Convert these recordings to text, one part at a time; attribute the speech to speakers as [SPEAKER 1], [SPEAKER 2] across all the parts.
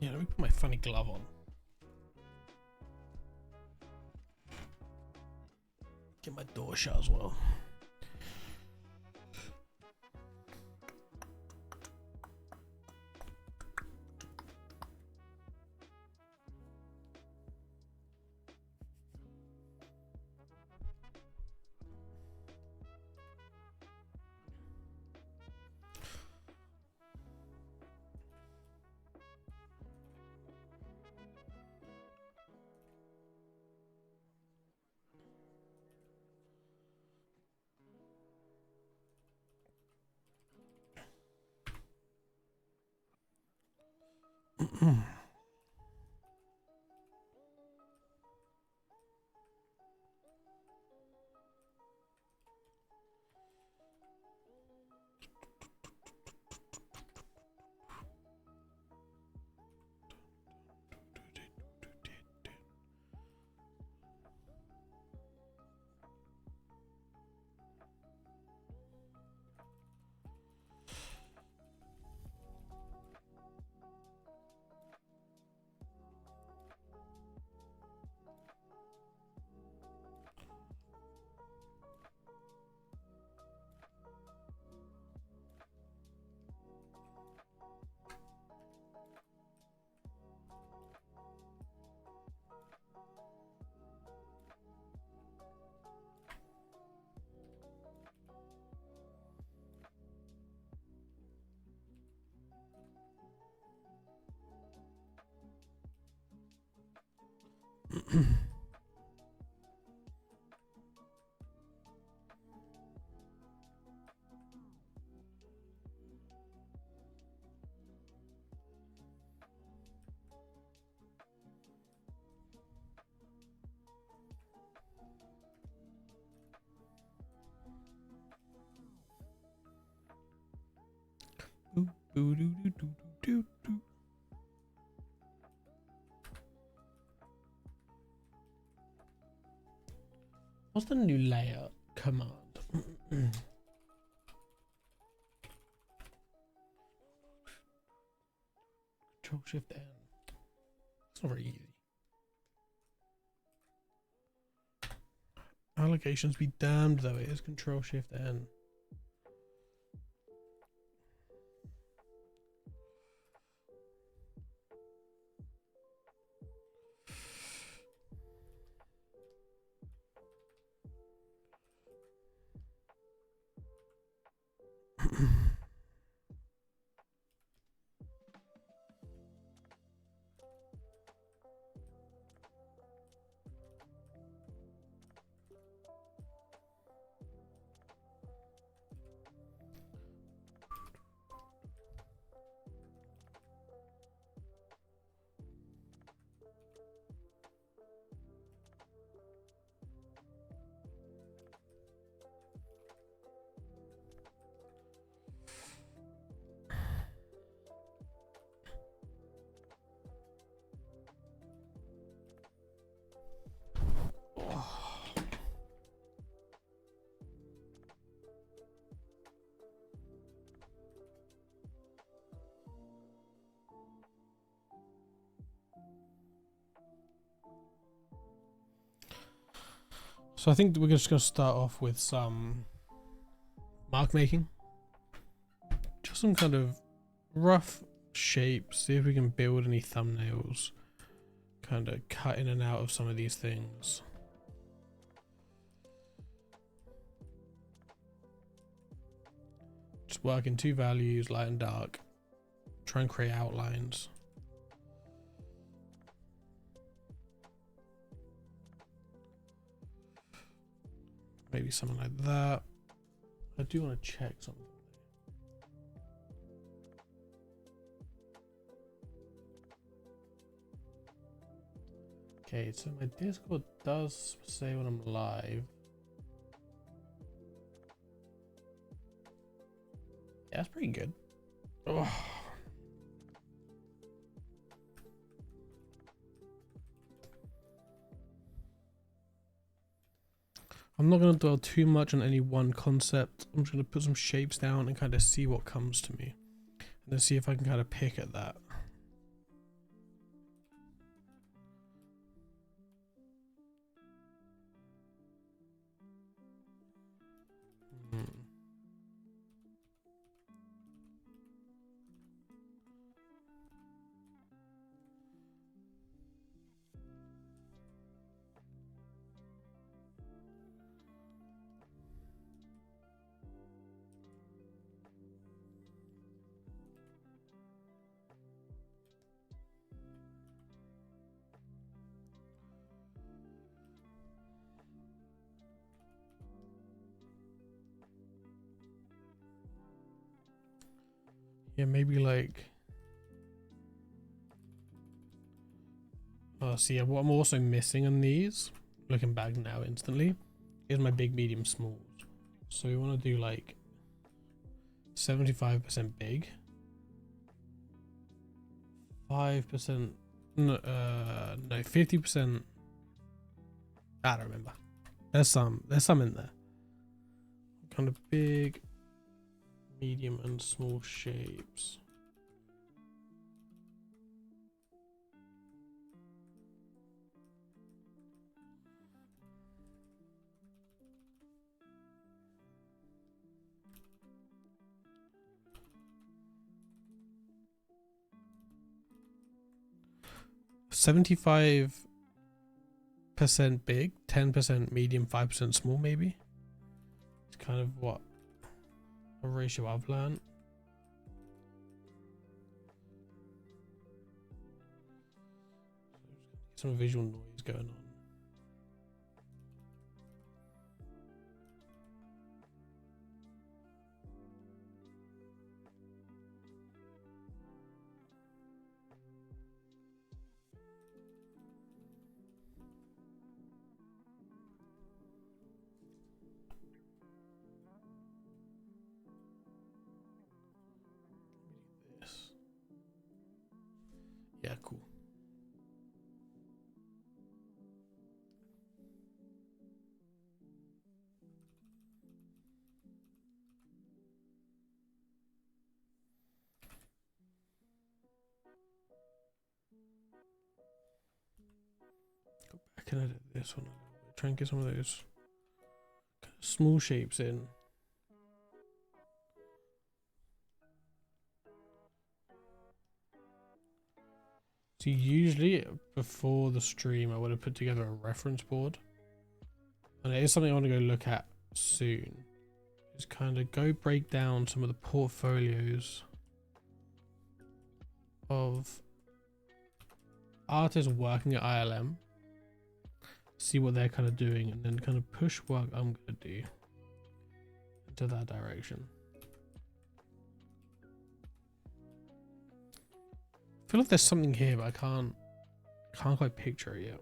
[SPEAKER 1] Yeah, let me put my funny glove on. Get my door shut as well. What's the new layer command? Control Shift N. It's not very easy. Allocations be damned though, it is Control Shift N. So I think we're just going to start off with some mark making. Just some kind of rough shapes. See if we can build any thumbnails. Kind of cut in and out of some of these things. Just work in two values, light and dark. Try and create outlines. Maybe something like that. I do want to check something. Okay, so my Discord does say when I'm live. Yeah, that's pretty good. Oh. I'm not going to dwell too much on any one concept. I'm just going to put some shapes down and kind of see what comes to me. And then see if I can kind of pick at that. Yeah, maybe like. Oh, see, what I'm also missing on these, looking back now instantly, is my big, medium, smalls. So we want to do like 75% big, 5%, no, 50%. I don't remember. There's some in there. Kind of big, medium, and small shapes. $75% big, 10% medium, 5% small, maybe. It's kind of what a ratio I've learned. Some visual noise going on. Yeah, cool. Go back and edit this one a little bit. Try and get some of those small shapes in. So usually before the stream I would have put together a reference board. And it is something I want to go look at soon. Just kind of go break down some of the portfolios of artists working at ILM. See what they're kind of doing and then kind of push what I'm going to do into that direction. I feel like there's something here, but I can't quite picture it yet.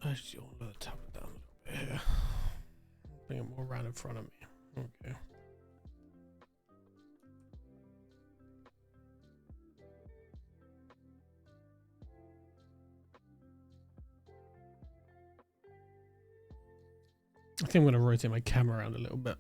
[SPEAKER 1] Actually, I want to tap it down a little bit here. Bring it more around in front of me. Okay. I think I'm going to rotate my camera around a little bit.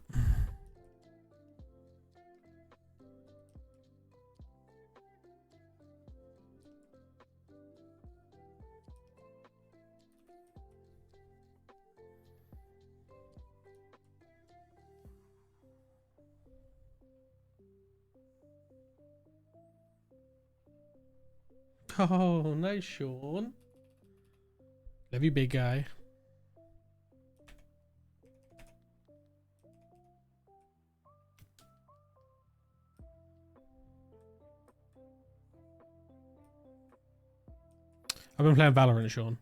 [SPEAKER 1] Oh, nice, Sean. Love you, big guy. I've been playing Valorant, Sean.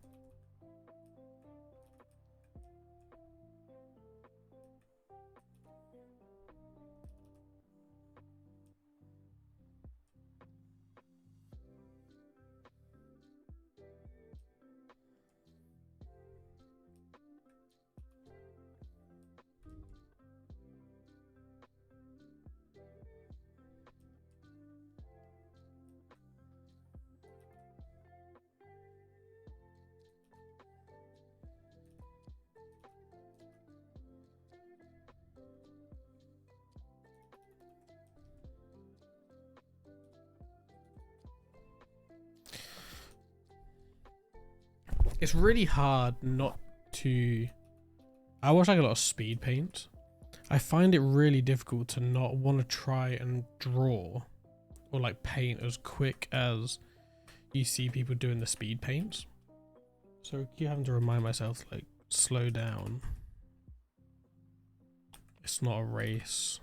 [SPEAKER 1] It's really hard not to... I watch like a lot of speed paint. I find it really difficult to not want to try and draw or like paint as quick as you see people doing the speed paints. So I keep having to remind myself, like, slow down. It's not a race.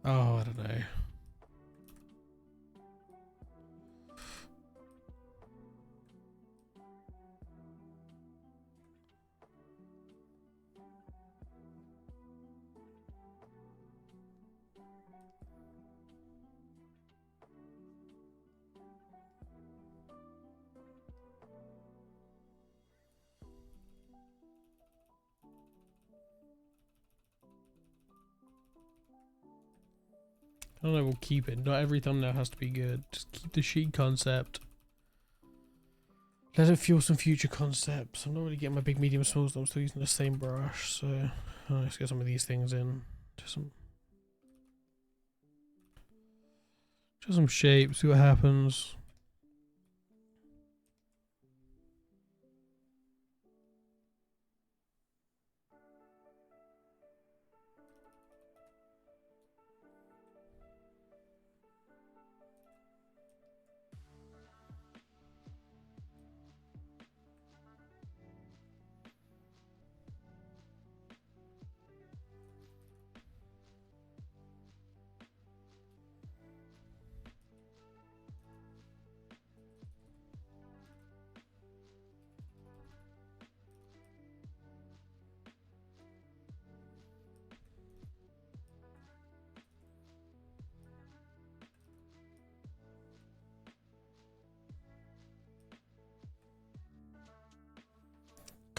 [SPEAKER 1] Oh, I don't know. I don't know, we'll keep it. Not every thumbnail has to be good. Just keep the sheet concept. Let it fuel some future concepts. I'm not really getting my big, medium, smalls. I'm still using the same brush, so let's get some of these things in. Just some shapes, see what happens.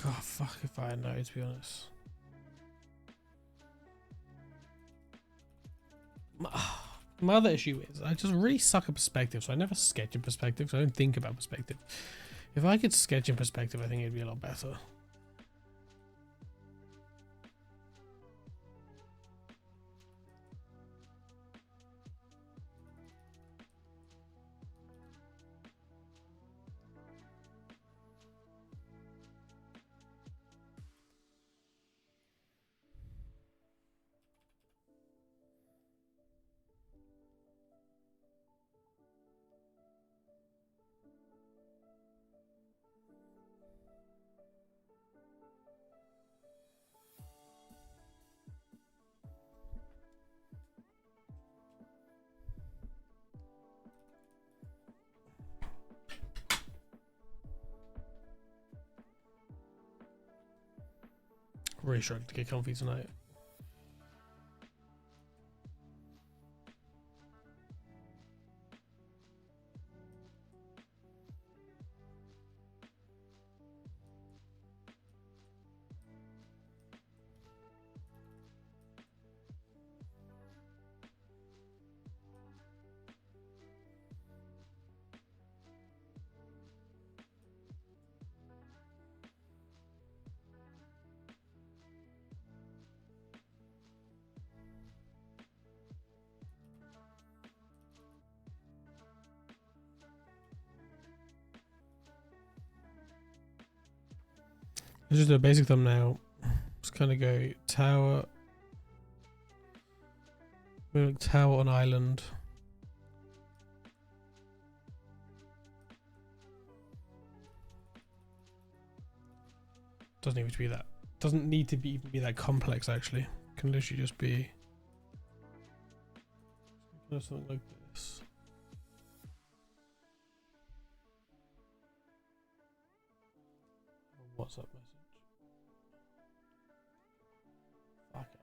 [SPEAKER 1] God, fuck if I know, to be honest. My other issue is I just really suck at perspective, so I never sketch in perspective, so I don't think about perspective. If I could sketch in perspective, I think it'd be a lot better. really struggling to get comfy tonight. Let's just do a basic thumbnail. Just kind of go tower. We look tower on island. Doesn't need to be that. Doesn't need to be even be that complex. Actually, can literally just be something like this. WhatsApp message. Fuck it.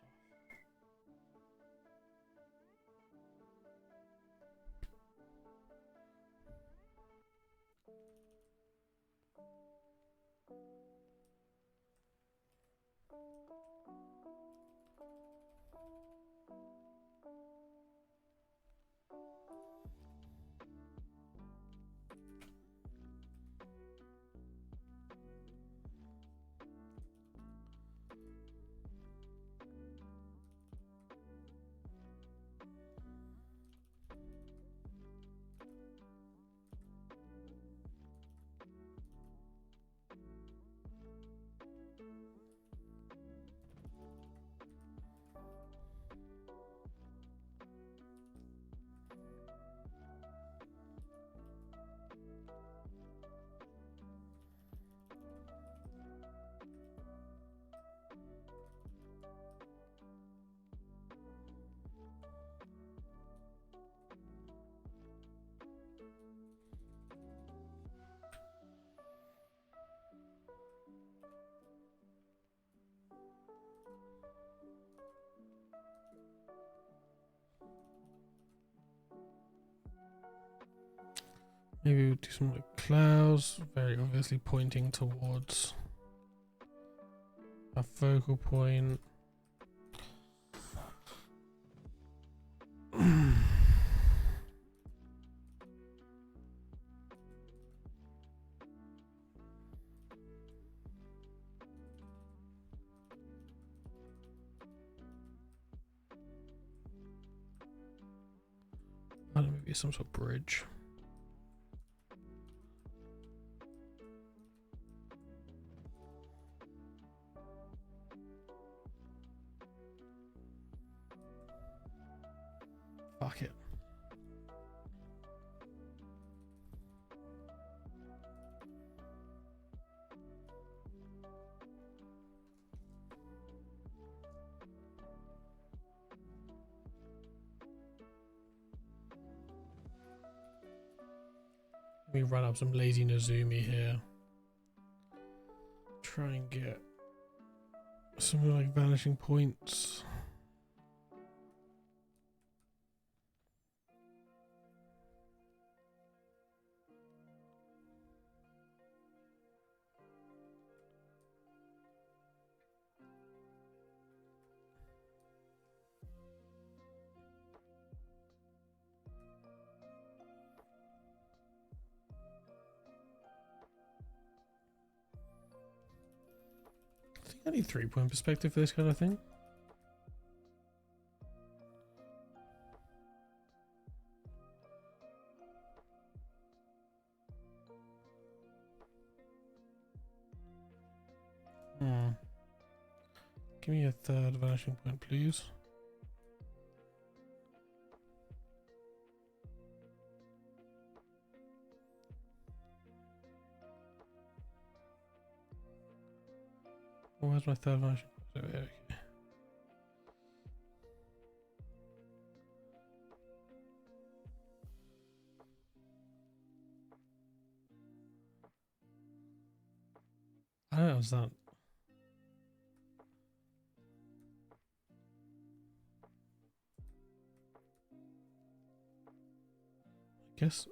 [SPEAKER 1] Maybe we'll do some like clouds, very obviously pointing towards a focal point. I don't know, maybe some sort of bridge. Fuck it. Let me run up some lazy Nozumi here. Try and get some like vanishing points. I need 3-point perspective for this kind of thing. Give me a third vanishing point, please. Oh, where's my third vanishing point? Over here, okay. I don't understand. Guess.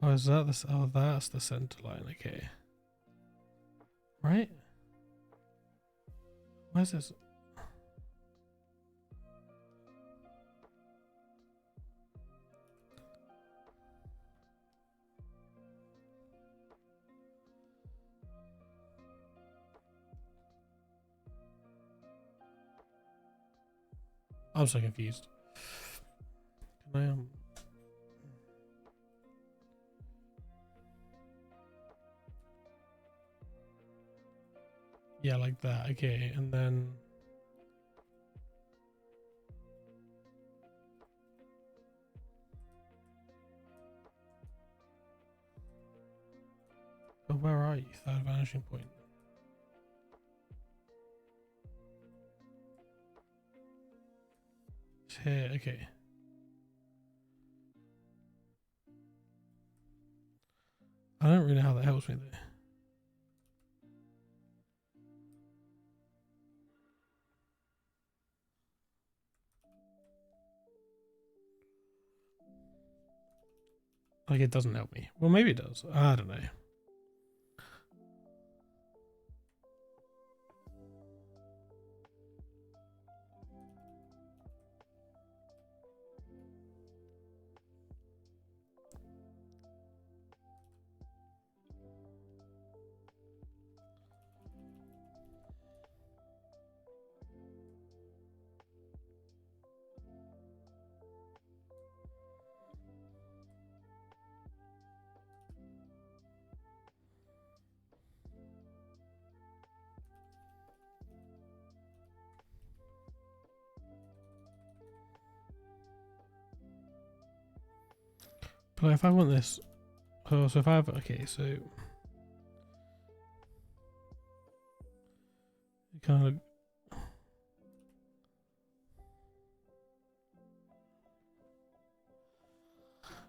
[SPEAKER 1] Oh, is that this? Oh, that's the center line. Okay. Right? Where's this? I'm so confused. Can I Yeah, like that. Okay, and then oh, where are you? Third vanishing point. It's here. Okay. I don't really know how that helps me though. Like it doesn't help me. Well, maybe it does. I don't know. But if I want this, oh, so if I have, okay, so it kind of.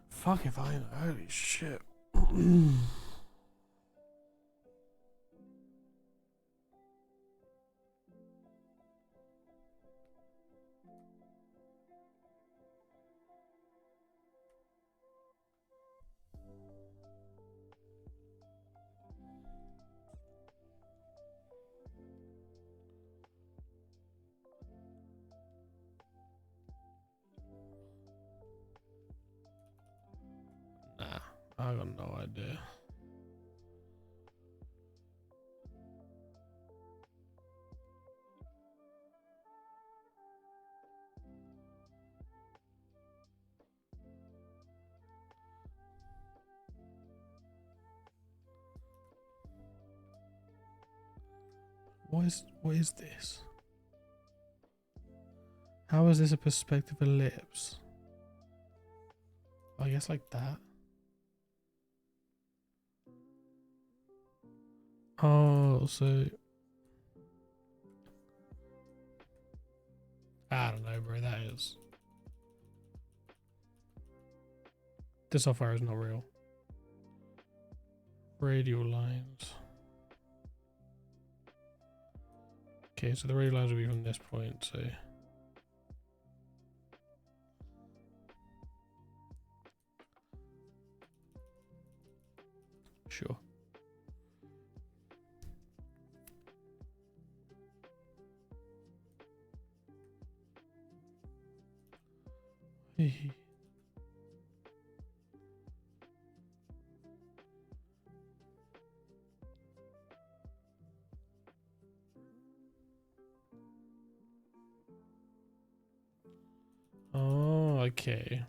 [SPEAKER 1] Fuck if I know. Holy shit. Nah, I got no idea. What is this? How is this a perspective ellipse? I guess like that. Oh, so I don't know, bro. That is the software is not real. Radial lines. Okay, so the radial lines will be from this point. So sure. Oh, okay.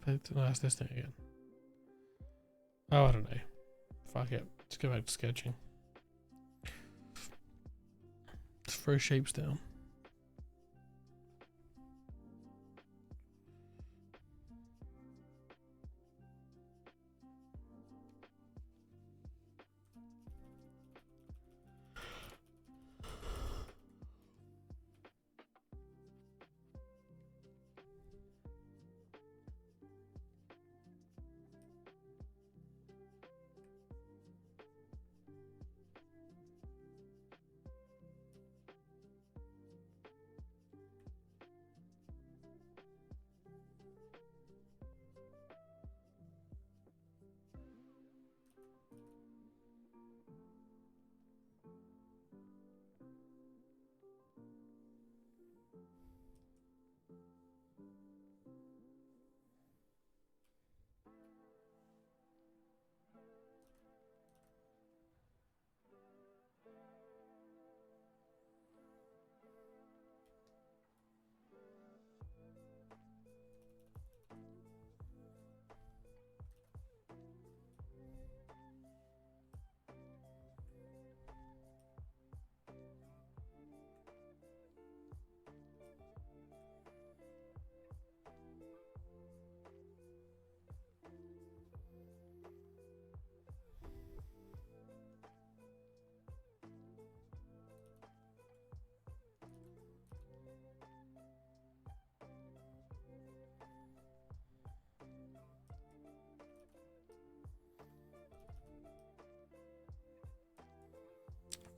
[SPEAKER 1] No, that's this thing again. Oh, I don't know. Fuck it. Let's go back to sketching. Let's throw shapes down.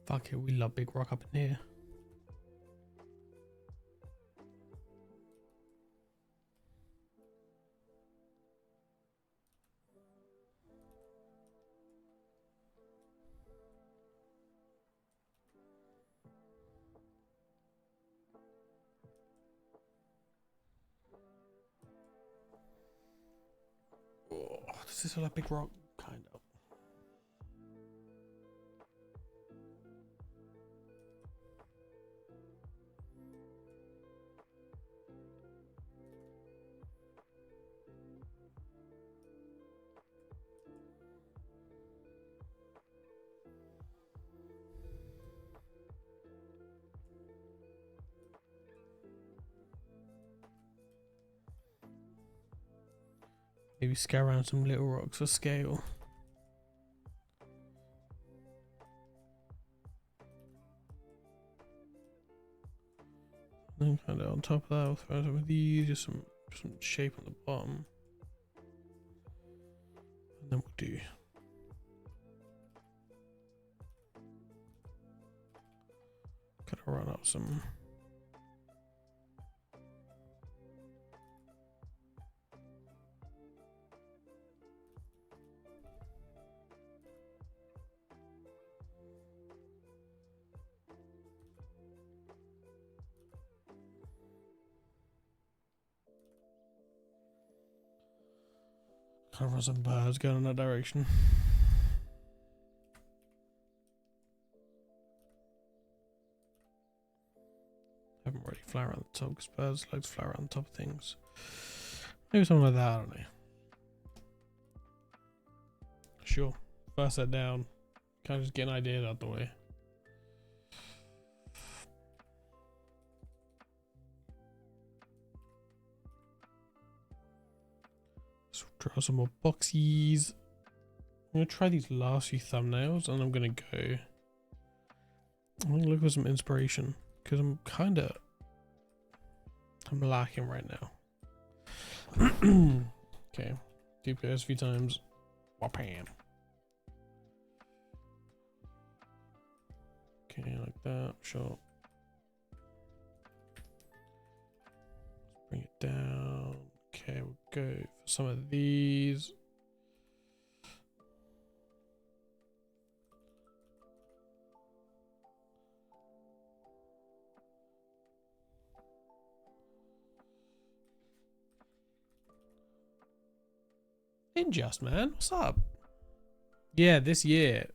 [SPEAKER 1] Fuck it, we love big rock up in here. Oh, does this feel like big rock? Kind of. Maybe scare around some little rocks for scale. And kind of on top of that, I'll throw some of these, just some shape on the bottom. And then we'll do kind of run up some. Kind of run some birds going in that direction. Haven't really fly around the top because birds like to fly around the top of things. Maybe something like that, I don't know. Sure. First set down. Kind of just get an idea out the way. So draw some more boxies. I'm gonna try these last few thumbnails and I'm gonna look for some inspiration because I'm lacking right now. Okay, duplicate a few times. Wham. Okay, like that. Sure. Let's bring it down. Okay, we'll go for some of these. Injust, man, what's up? Yeah, this year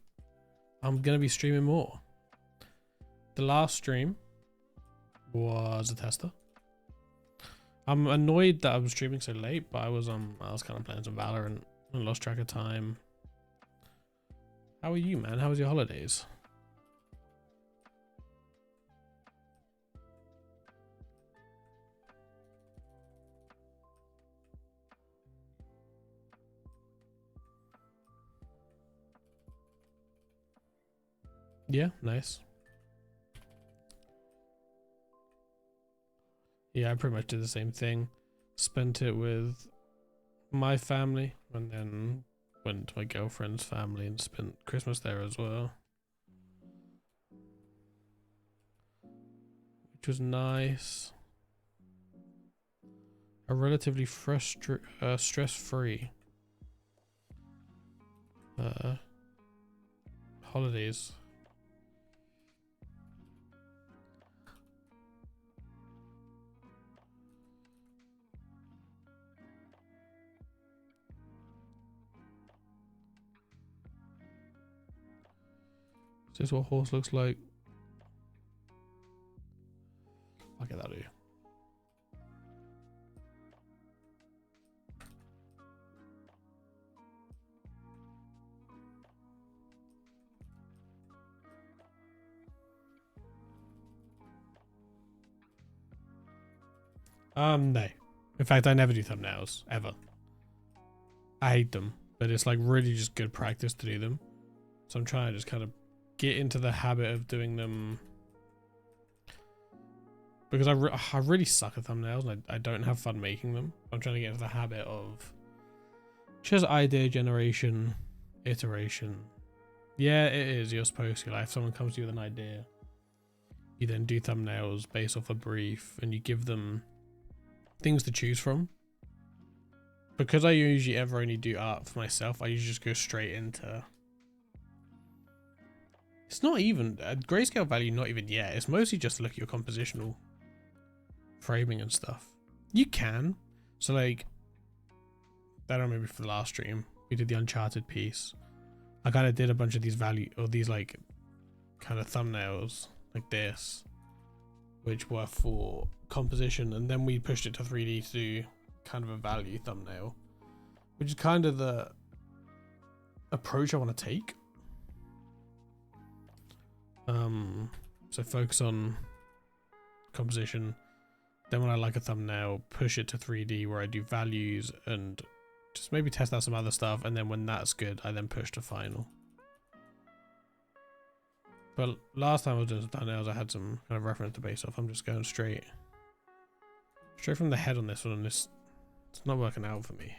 [SPEAKER 1] I'm gonna be streaming more. The last stream was a tester. I'm annoyed that I was streaming so late, but I was kind of playing some Valorant and lost track of time. How are you, man? How was your holidays? Yeah, nice. Yeah, I pretty much did the same thing. Spent it with my family and then went to my girlfriend's family and spent Christmas there as well, which was nice. A relatively stress-free holidays. this what horse looks like? I'll get that to you. No. In fact, I never do thumbnails, ever. I hate them, but it's like really just good practice to do them. So I'm trying to just kind of get into the habit of doing them. Because I really suck at thumbnails and I don't have fun making them. I'm trying to get into the habit of just idea generation, iteration. Yeah, it is. You're supposed to. Like, if someone comes to you with an idea, you then do thumbnails based off a brief and you give them things to choose from. Because I usually ever only do art for myself, I usually just go straight into... It's not even... grayscale value, not even yet. It's mostly just to look at your compositional framing and stuff. You can. So like... I don't know, maybe for the last stream, we did the Uncharted piece. I kind of did a bunch of these value... or these like... kind of thumbnails like this. Which were for composition. And then we pushed it to 3D to do... kind of a value thumbnail, which is kind of the approach I want to take. So focus on composition, then when I like a thumbnail, push it to 3D where I do values and just maybe test out some other stuff, and then when that's good I then push to final. But last time I was doing some thumbnails I had some kind of reference to base off. I'm just going straight from the head on this one, and it's not working out for me.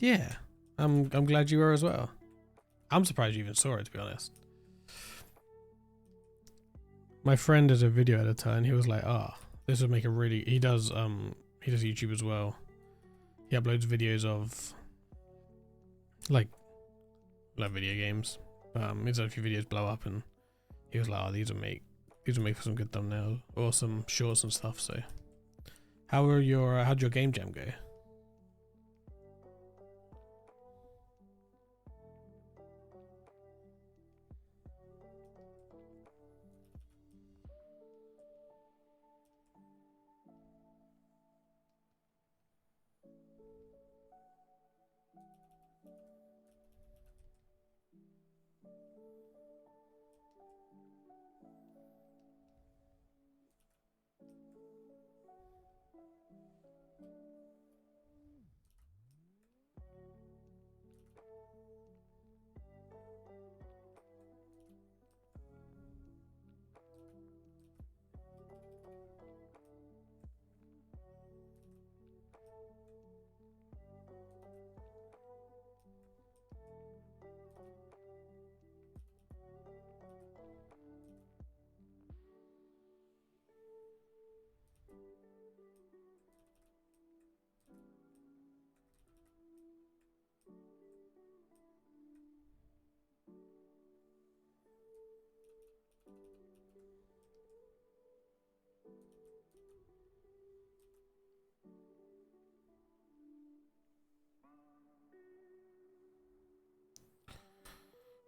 [SPEAKER 1] Yeah, I'm glad you were as well. I'm surprised you even saw it, to be honest. My friend is a video editor and he was like, "Ah, oh, this would make a really..." He does YouTube as well. He uploads videos of like video games. He's had a few videos blow up, and he was like, "Oh, these would make for some good thumbnails or some shorts and stuff." So, how'd your game jam go?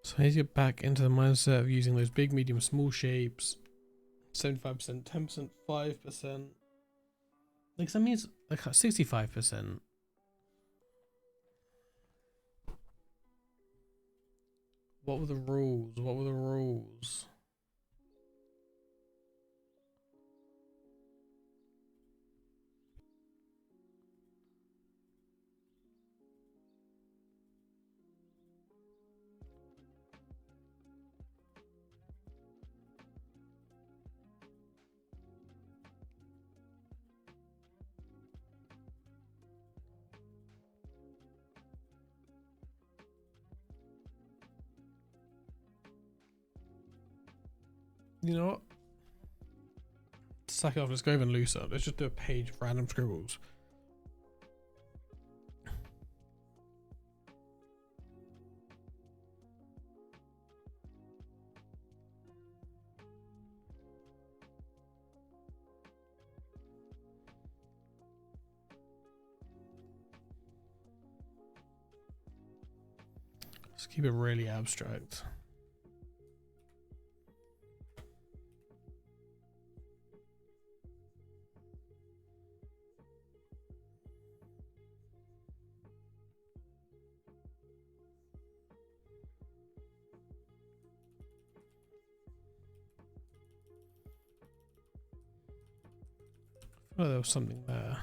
[SPEAKER 1] So I need to get back into the mindset of using those big, medium, small shapes. 75%, 10%, 5%. Like that means like 65%. What were the rules? What were the rules? You know what? Sack it off. Let's go even looser. Let's just do a page of random scribbles. Let's keep it really abstract. Oh, there was something there.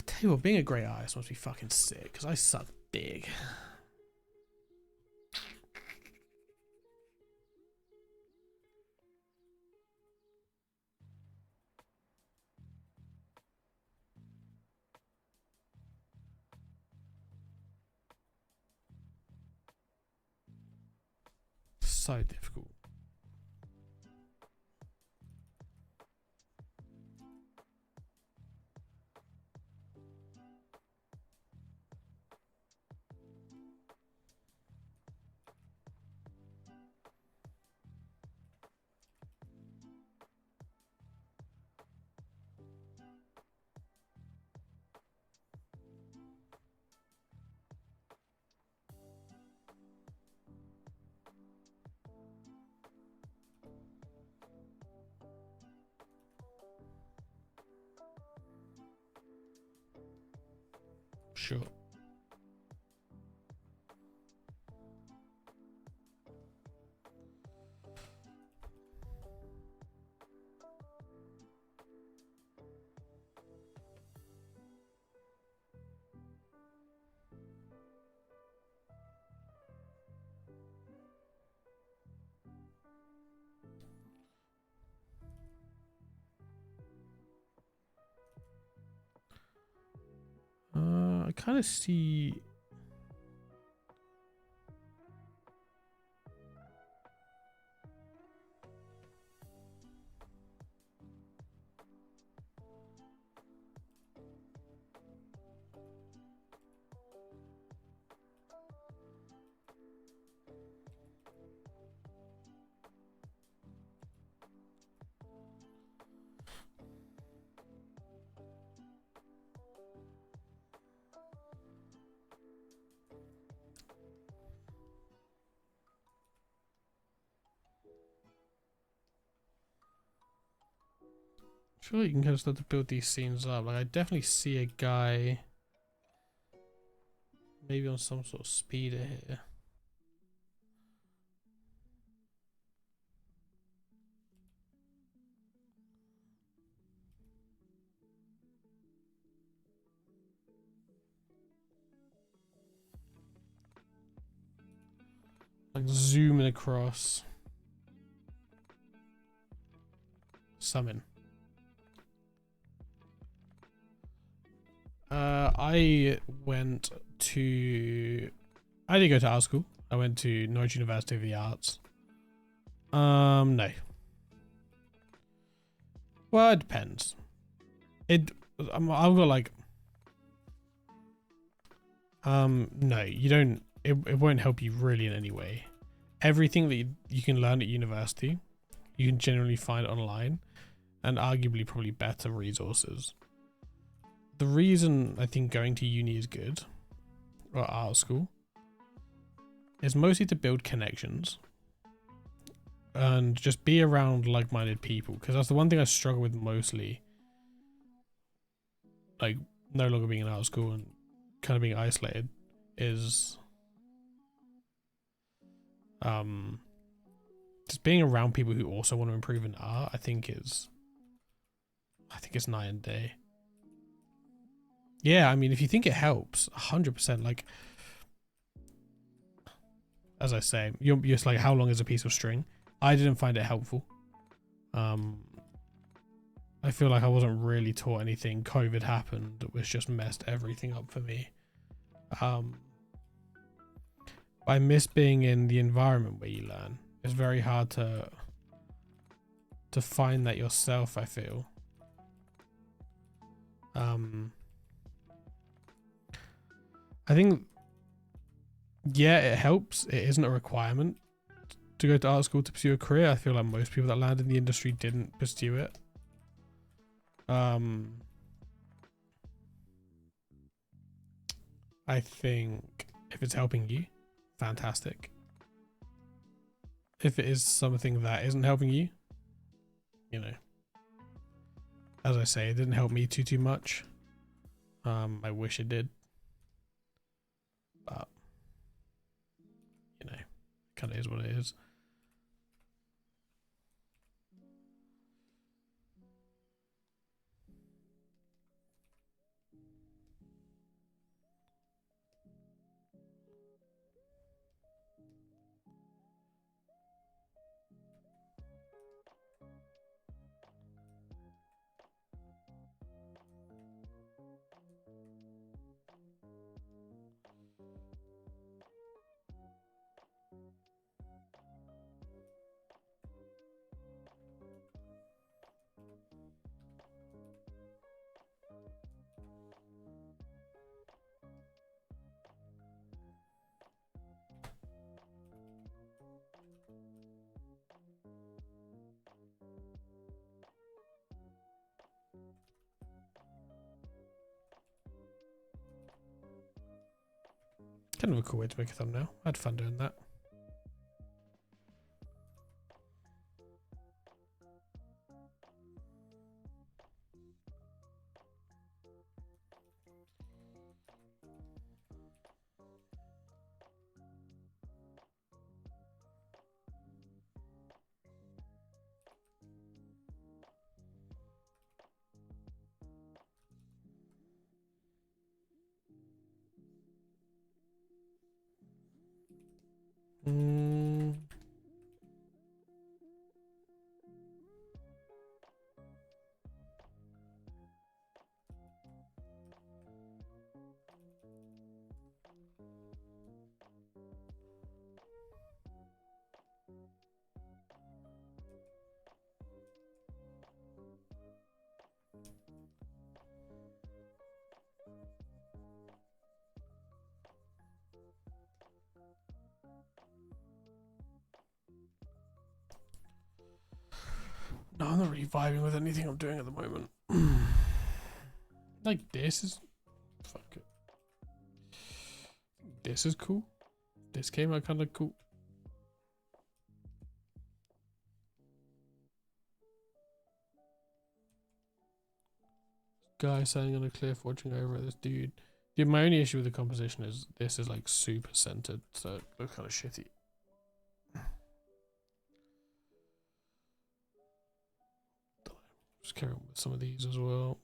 [SPEAKER 1] Tell you what, being a great artist must be fucking sick, because I suck big. So difficult. Sure. I kind of see. Sure, you can kind of start to build these scenes up. Like, I definitely see a guy maybe on some sort of speeder here. Like zooming across. Summon. I didn't go to art school. I went to Norwich University of the Arts. No. Well, it depends. I've got like, no, you don't, it won't help you really in any way. Everything that you can learn at university, you can generally find online, and arguably probably better resources. The reason I think going to uni is good, or art school, is mostly to build connections. and just be around like-minded people, because that's the one thing I struggle with mostly. Like, no longer being out of school and kind of being isolated is just being around people who also want to improve in art. I think it's night and day. Yeah, I mean, if you think it helps, 100%. Like, as I say, you're just like, how long is a piece of string? I didn't find it helpful. I feel like I wasn't really taught anything. COVID happened, which just messed everything up for me. I miss being in the environment where you learn. It's very hard to find that yourself, I feel. I think, yeah, it helps. It isn't a requirement to go to art school to pursue a career. I feel like most people that land in the industry didn't pursue it. I think if it's helping you, fantastic. If it is something that isn't helping you, you know, as I say, it didn't help me too much. I wish it did, but you know, it kind of is what it is. Kind of a cool way to make a thumbnail. I had fun doing that. No, I'm not really vibing with anything I'm doing at the moment. Like, this is... Fuck it. This is cool. This came out kind of cool. Guy standing on a cliff watching over at this dude. Yeah, my only issue with the composition is this is like super centered, so it looks kind of shitty. Just carry on with some of these as well.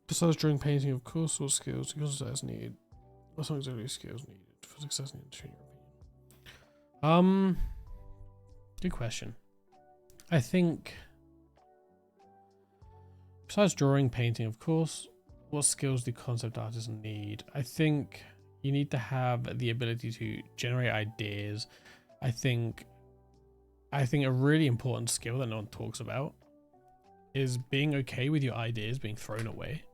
[SPEAKER 1] Besides drawing, painting, of course, what skills do success need? What some exactly skills needed for success in the industry, in your opinion? Good question. I think besides drawing, painting, of course, what skills do concept artists need? I think you need to have the ability to generate ideas. I think a really important skill that no one talks about is being okay with your ideas being thrown away.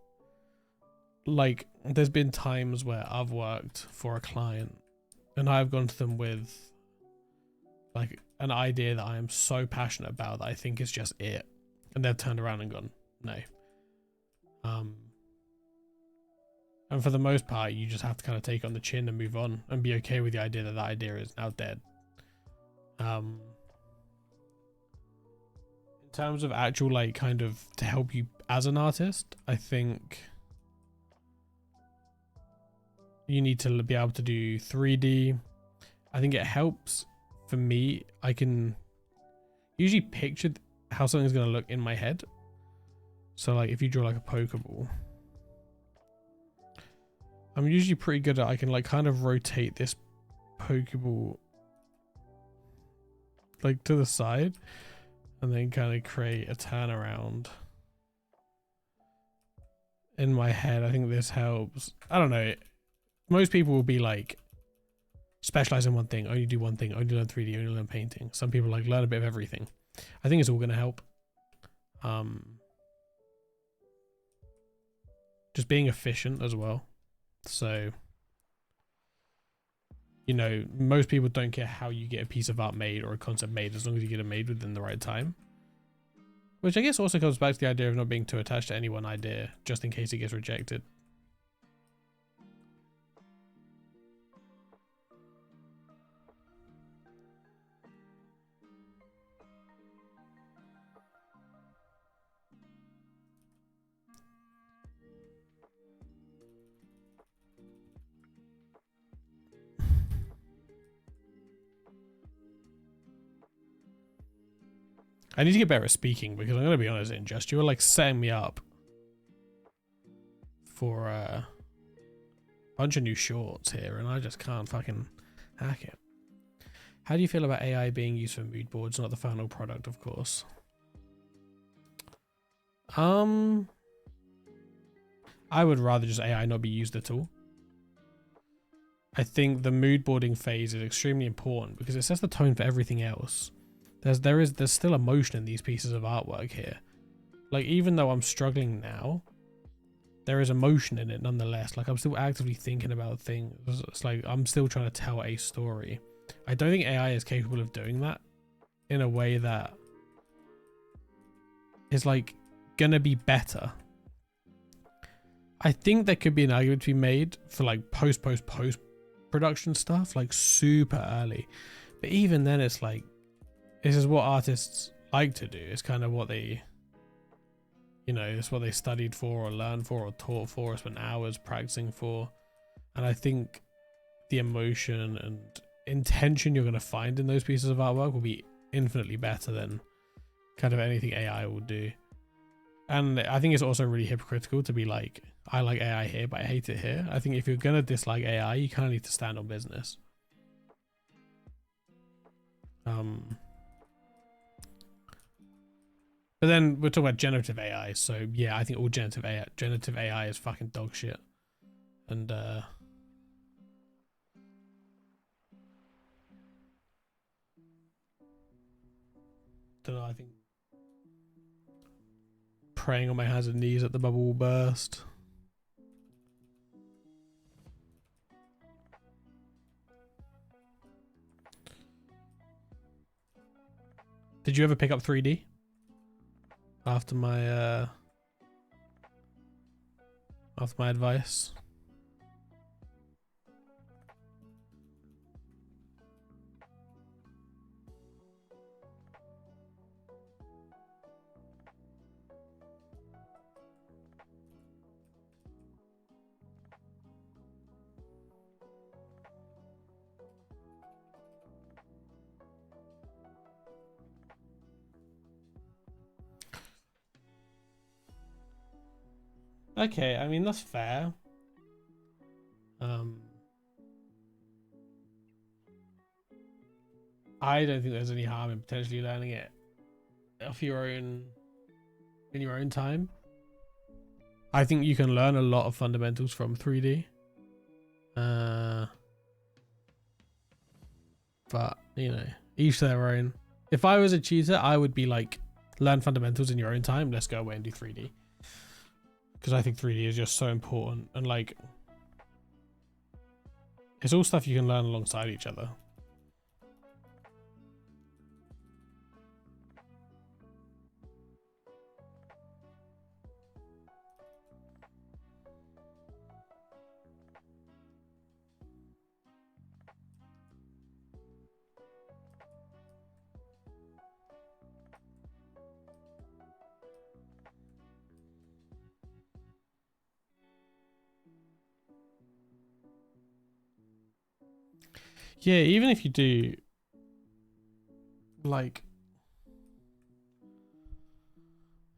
[SPEAKER 1] Like, there's been times where I've worked for a client and I've gone to them with like an idea that I am so passionate about that I think is just it, and they've turned around and gone, no. And for the most part, you just have to kind of take it on the chin and move on and be okay with the idea that that idea is now dead. In terms of actual, like, kind of to help you as an artist, I think you need to be able to do 3D. I think it helps for me. I can usually picture how something's going to look in my head. So like if you draw like a Pokeball, I'm usually pretty good at, I can like kind of rotate this Pokeball like to the side and then kind of create a turnaround in my head. I think this helps. I don't know. Most people will be like, specialize in one thing, only do one thing, only learn 3D, only learn painting. Some people like learn a bit of everything. I think it's all going to help. Just being efficient as well. So, you know, most people don't care how you get a piece of art made or a concept made, as long as you get it made within the right time. Which I guess also comes back to the idea of not being too attached to any one idea, just in case it gets rejected. I need to get better at speaking, because I'm going to be honest, Ingest, you were like setting me up for a bunch of new shorts here, and I just can't fucking hack it. How do you feel about AI being used for mood boards, not the final product, of course? I would rather just AI not be used at all. I think the mood boarding phase is extremely important because it sets the tone for everything else. There's still emotion in these pieces of artwork here. Like, even though I'm struggling now, there is emotion in it nonetheless. Like, I'm still actively thinking about things. It's like I'm still trying to tell a story. I don't think AI is capable of doing that in a way that is like gonna be better. I think there could be an argument to be made for like post production stuff, like super early. But even then, it's like, this is what artists like to do. It's kind of what they, you know, it's what they studied for or learned for or taught for or spent hours practicing for. And I think the emotion and intention you're going to find in those pieces of artwork will be infinitely better than kind of anything AI will do. And I think it's also really hypocritical to be like, I like AI here, but I hate it here. I think if you're going to dislike AI, you kind of need to stand on business. But then we're talking about generative AI, so yeah, I think all generative AI is fucking dog shit. And don't know, I think praying on my hands and knees that the bubble will burst. Did you ever pick up 3D? After my advice. Okay, I mean, that's fair. I don't think there's any harm in potentially learning it off your own, in your own time. I think you can learn a lot of fundamentals from 3D. But you know, each their own. If I was a tutor, I would be like, learn fundamentals in your own time. Let's go away and do 3D. Because I think 3D is just so important, and like, it's all stuff you can learn alongside each other. Yeah, even if you do, like,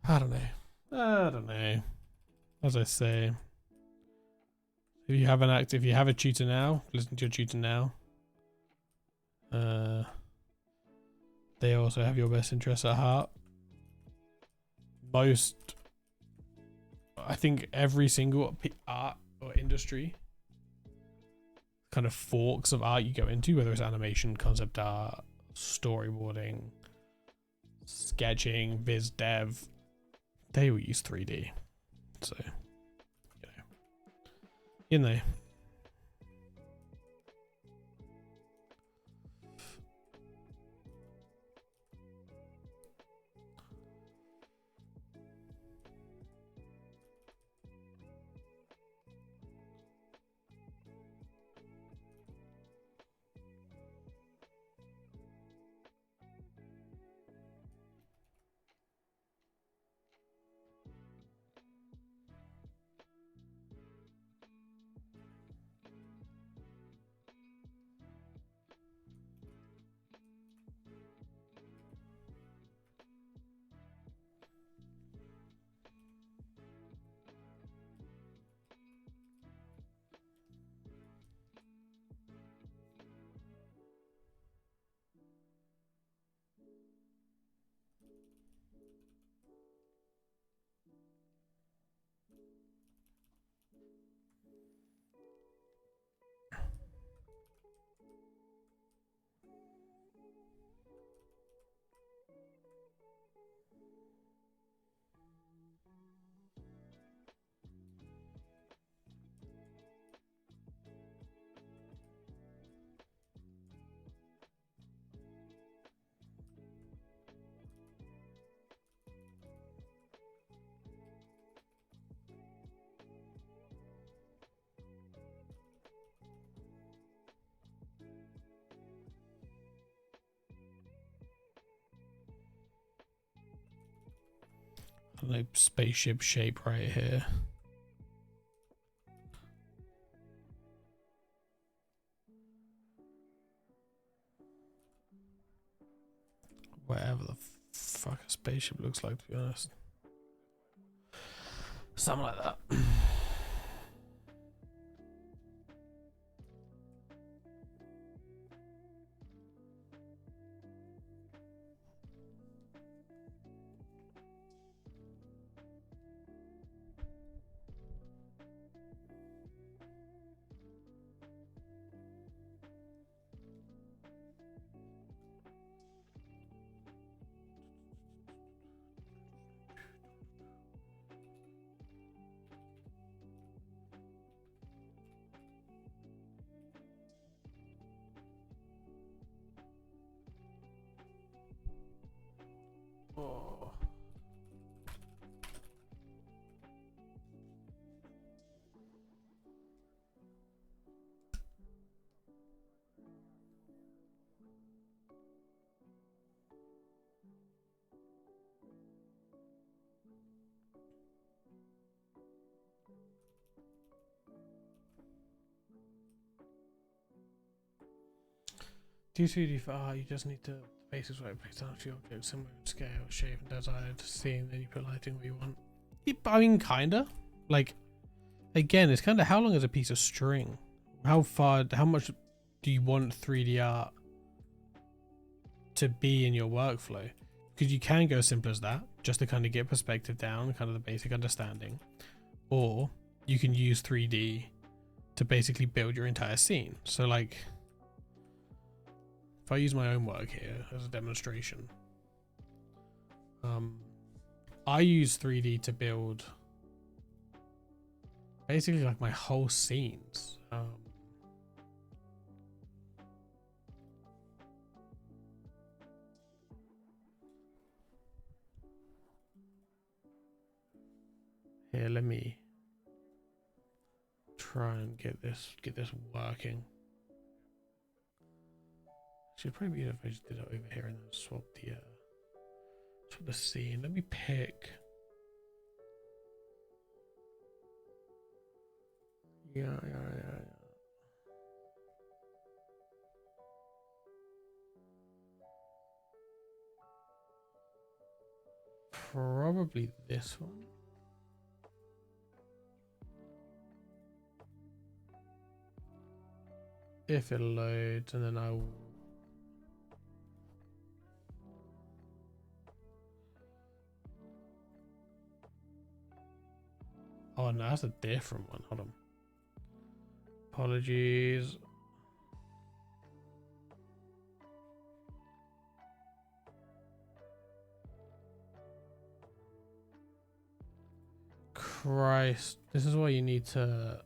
[SPEAKER 1] I don't know. As I say, if you have a tutor now, listen to your tutor now. They also have your best interests at heart. I think every single art or industry, kind of forks of art you go into, whether it's animation, concept art, storyboarding, sketching, viz dev, they will use 3D. So, you know. Like spaceship shape right here. Whatever the fuck a spaceship looks like, to be honest. Something like that. Oh. D2D for art, you just need to basics where it plays down to your object, similar in scale, shape, and desired scene, then you put lighting where you want. I mean, kinda. Like, again, it's kind of how long is a piece of string? How much do you want 3D art to be in your workflow? Because you can go simple as that, just to kind of get perspective down, kind of the basic understanding. Or you can use 3D to basically build your entire scene. So like, if I use my own work here as a demonstration, I use 3D to build basically like my whole scenes. Here, let me try and get this working. Should probably be if I just did it over here and then swap the scene. Let me pick. Yeah. Probably this one. If it loads, and then I will. Oh no, that's a different one. Hold on. Apologies. Christ, this is why you need to.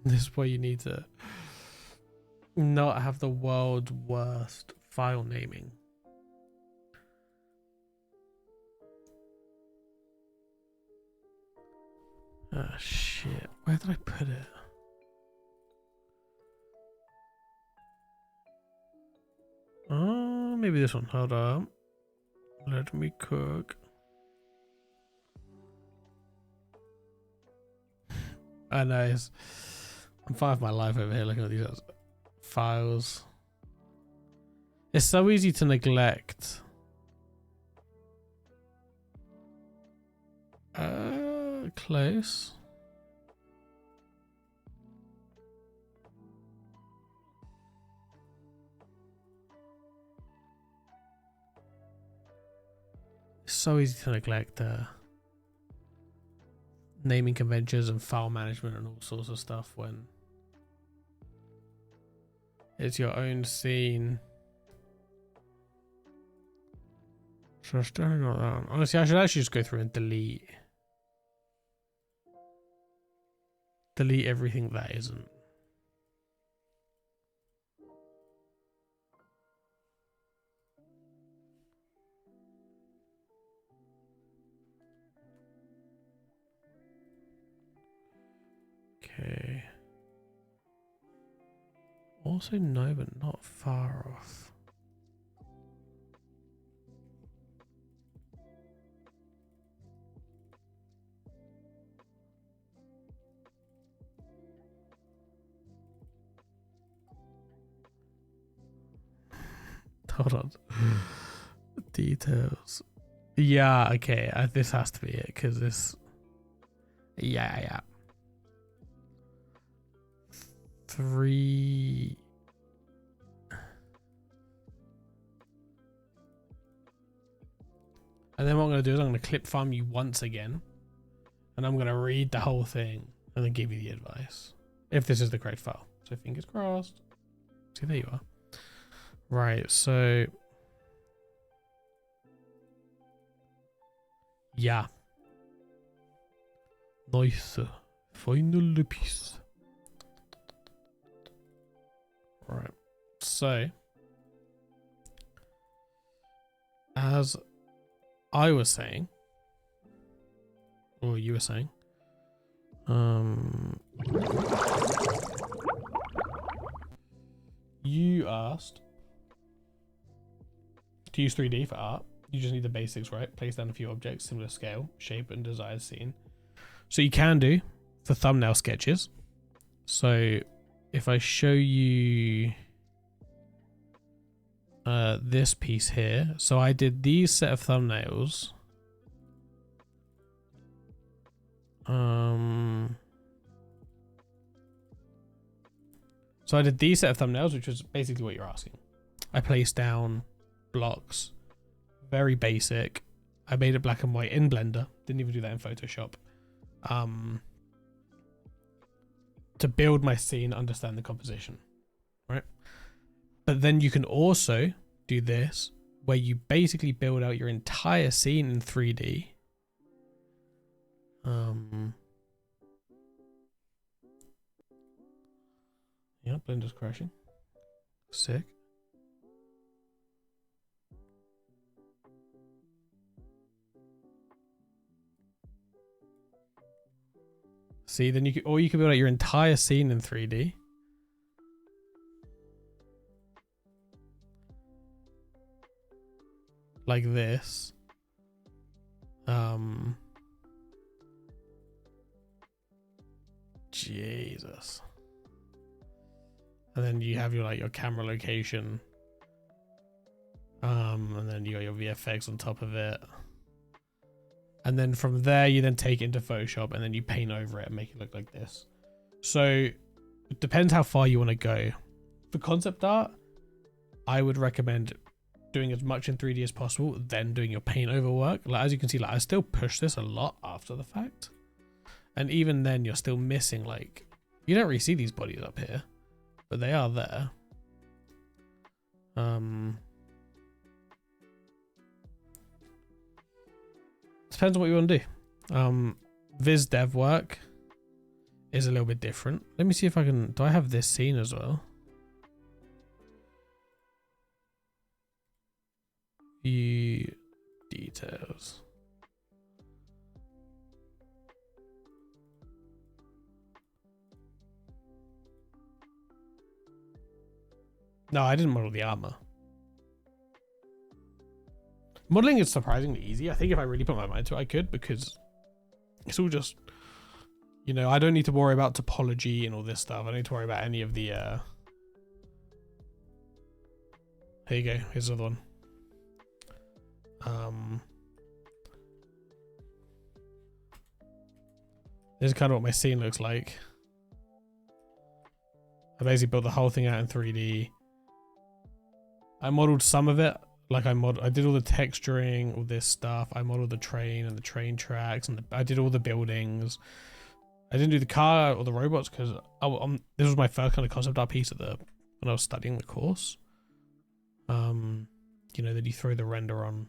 [SPEAKER 1] This is why you need to not have the world's worst file naming. Ah, shit. Where did I put it? Oh, maybe this one. Hold up. Let me cook. I know. I'm fine with my life over here looking at these files. It's so easy to neglect. Close. It's so easy to neglect naming conventions and file management and all sorts of stuff when it's your own scene. So I still got that one. Honestly, I should actually just go through and delete everything that isn't. Okay. Also no, but not far off. Hold on. Details. Yeah, okay. This has to be it because this. Yeah. 3. And then what I'm going to do is I'm going to clip farm you once again. And I'm going to read the whole thing and then give you the advice. If this is the correct file. So fingers crossed. See, there you are. Right, so. Yeah. Nice. Final piece. Right. So. As I was saying. Or you were saying. You asked to use 3D for art. You just need the basics, right? Place down a few objects, similar scale, shape, and desired scene. So you can do for thumbnail sketches. So if I show you this piece here. So I did these set of thumbnails. So I did these set of thumbnails, which was basically what you're asking. I placed down blocks, very basic. I made it black and white in Blender. Didn't even do that in Photoshop. To build my scene, understand the composition, right? But then you can also do this, where you basically build out your entire scene in 3D. Yeah, Blender's crashing. Sick. See, then you could, or you could build out your entire scene in 3D. Like this. Jesus. And then you have your like your camera location. And then you got your VFX on top of it. And then from there you then take it into Photoshop and then you paint over it and make it look like this. So it depends how far you want to go. For concept art, I would recommend doing as much in 3D as possible, then doing your paint over work. Like, as you can see, like I still push this a lot after the fact. And even then you're still missing, like, you don't really see these bodies up here, but they are there. Depends on what you want to do. Viz dev work is a little bit different. Let me see if I can, do I have this scene as well? View details. No, I didn't model the armor. Modeling is surprisingly easy. I think if I really put my mind to it, I could, because it's all just, you know, I don't need to worry about topology and all this stuff. I don't need to worry about any of the, here you go. Here's another one. This is kind of what my scene looks like. I basically built the whole thing out in 3D. I modeled some of it. Like I did all the texturing, all this stuff. I modeled the train and the train tracks, and I did all the buildings. I didn't do the car or the robots because this was my first kind of concept art piece when I was studying the course. You know, that you throw the render on.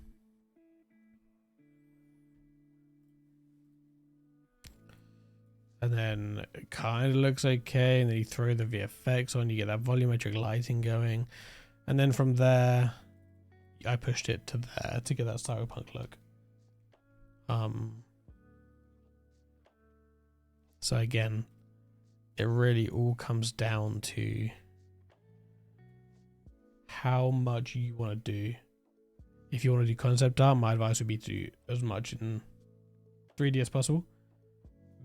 [SPEAKER 1] And then it kind of looks okay, and then you throw the VFX on, you get that volumetric lighting going. And then from there, I pushed it to there to get that cyberpunk look. So again, it really all comes down to how much you want to do. If you want to do concept art, my advice would be to do as much in 3D as possible.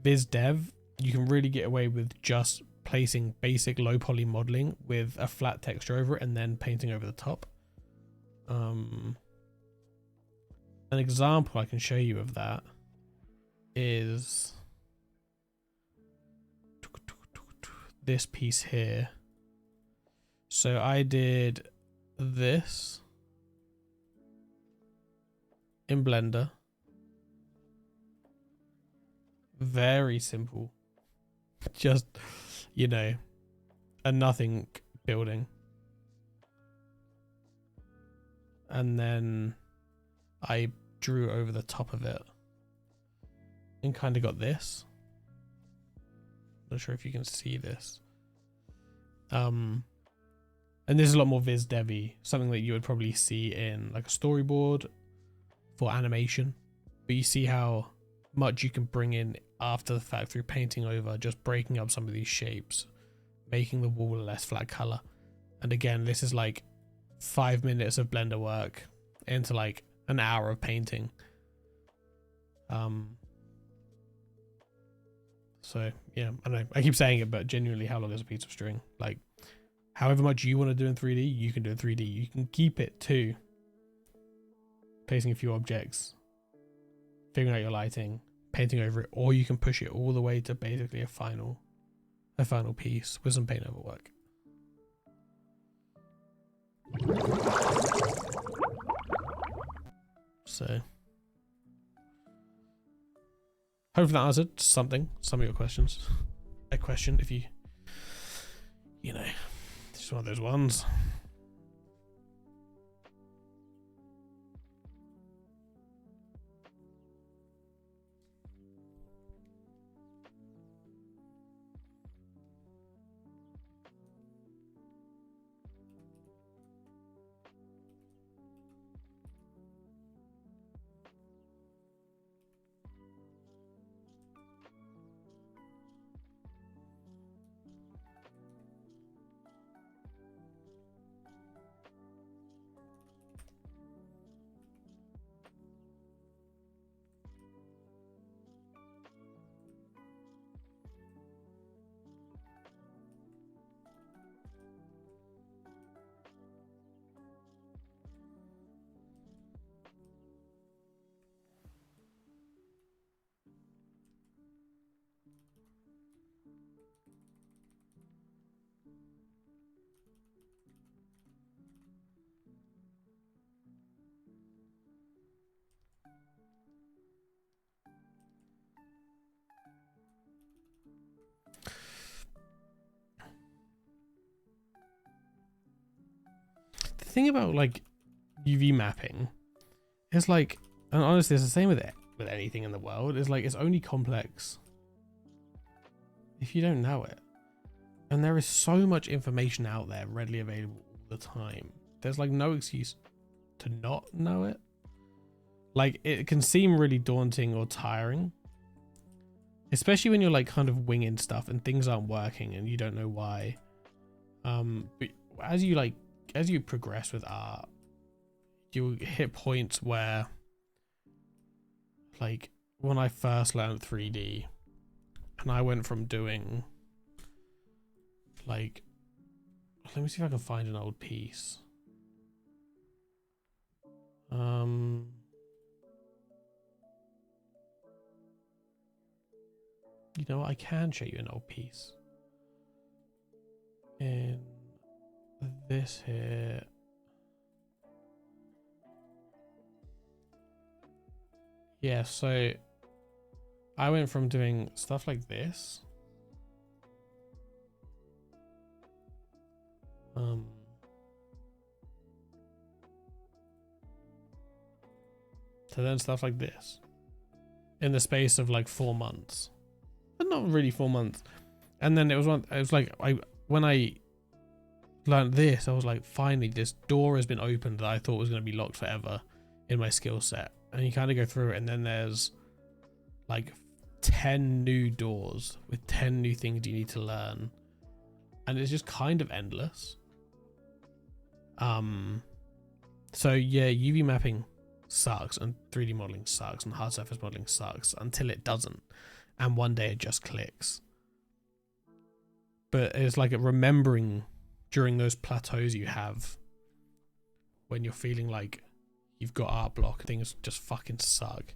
[SPEAKER 1] Viz dev, you can really get away with just placing basic low poly modeling with a flat texture over it and then painting over the top. An example I can show you of that is this piece here. So I did this in Blender. Very simple. Just, you know, a nothing building. And then I drew over the top of it and kind of got this. Not sure if you can see this. And this is a lot more viz devy, something that you would probably see in like a storyboard for animation. But you see how much you can bring in after the fact through painting over, just breaking up some of these shapes, making the wall a less flat color. And again, this is like 5 minutes of Blender work into like an hour of painting. So yeah, I know I keep saying it, but genuinely, how long is a piece of string? Like, however much you want to do in 3D, you can do in 3D. You can keep it to placing a few objects, figuring out your lighting, painting over it, or you can push it all the way to basically a final piece with some paint over work. So Hopefully that answered some of your questions. A question, if you know, it's just one of those ones. The thing about like UV mapping is like, and honestly it's the same with it, with anything in the world, is like it's only complex if you don't know it. And there is so much information out there readily available all the time. There's like no excuse to not know it. Like it can seem really daunting or tiring, especially when you're like kind of winging stuff and things aren't working and you don't know why. But as you progress with art, you hit points where, like when I first learned 3D and I went from doing like, let me see if I can find an old piece. You know what, I can show you an old piece in this here. Yeah, so I went from doing stuff like this to then stuff like this in the space of like 4 months, but not really 4 months. And then it was like when I learned this, I was like, finally this door has been opened that I thought was going to be locked forever in my skill set. And you kind of go through it and then there's like 10 new doors with 10 new things you need to learn, and it's just kind of endless. So yeah, UV mapping sucks and 3D modeling sucks and hard surface modeling sucks until it doesn't, and one day it just clicks. But it's like remembering during those plateaus you have when you're feeling like you've got art block, things just fucking suck,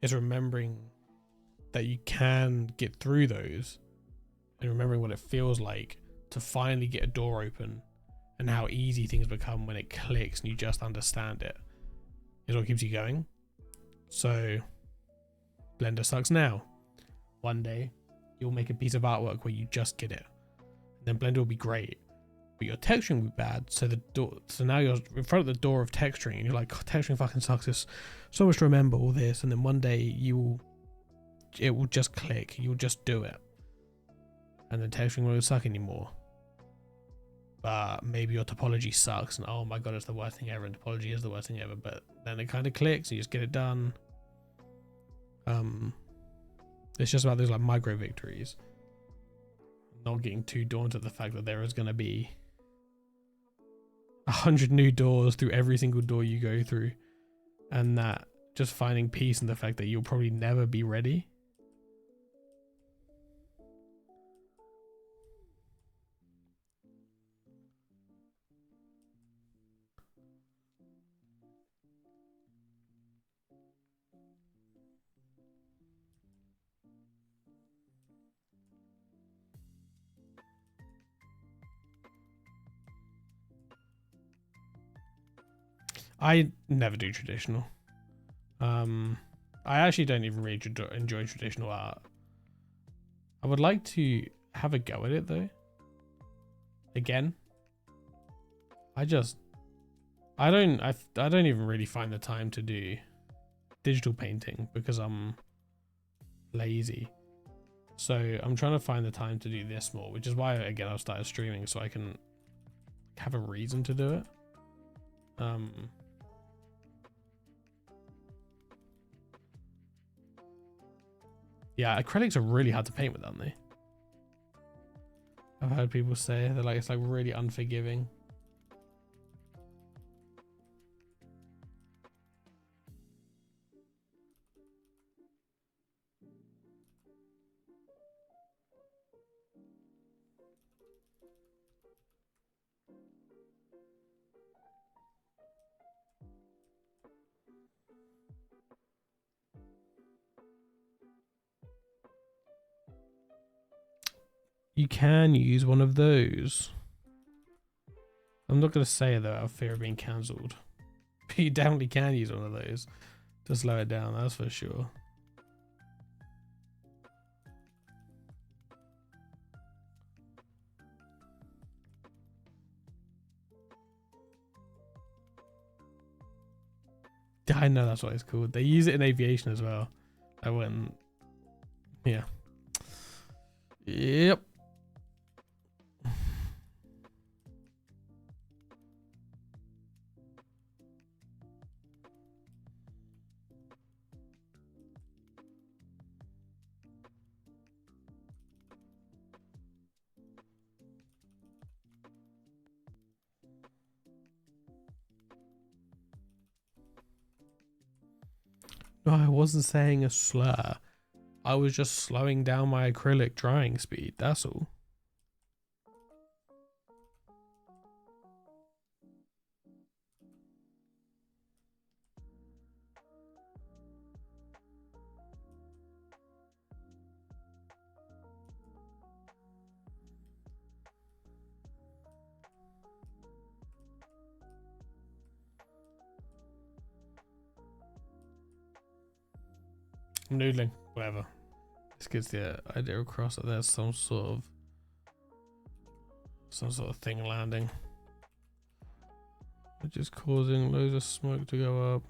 [SPEAKER 1] is remembering that you can get through those and remembering what it feels like to finally get a door open and how easy things become when it clicks and you just understand it is what keeps you going. So Blender sucks now. One day you'll make a piece of artwork where you just get it, and then Blender will be great, but your texturing will be bad. So now you're in front of the door of texturing and you're like, oh, texturing fucking sucks, there's so much to remember, all this, and then one day it will just click, you'll just do it, and then texturing won't suck anymore. But maybe your topology sucks and oh my god, it's the worst thing ever, and topology is the worst thing ever, but then it kind of clicks and you just get it done. It's just about those like micro victories, not getting too daunted at the fact that there is going to be 100 new doors through every single door you go through, and that just finding peace in the fact that you'll probably never be ready. I never do traditional. I actually don't even really enjoy traditional art. I would like to have a go at it though. Again, I don't even really find the time to do digital painting because I'm lazy. So I'm trying to find the time to do this more, which is why again I've started streaming so I can have a reason to do it. Yeah, acrylics are really hard to paint with, aren't they? I've heard people say they're like, it's like really unforgiving. You can use one of those. I'm not going to say it though out of fear of being cancelled. But you definitely can use one of those to slow it down, that's for sure. I know that's what it's called. They use it in aviation as well. I went, yeah. Yep. No, I wasn't saying a slur. I was just slowing down my acrylic drying speed, that's all. I'm noodling, whatever. This gets the idea across that there's some sort of thing landing, which is causing loads of smoke to go up.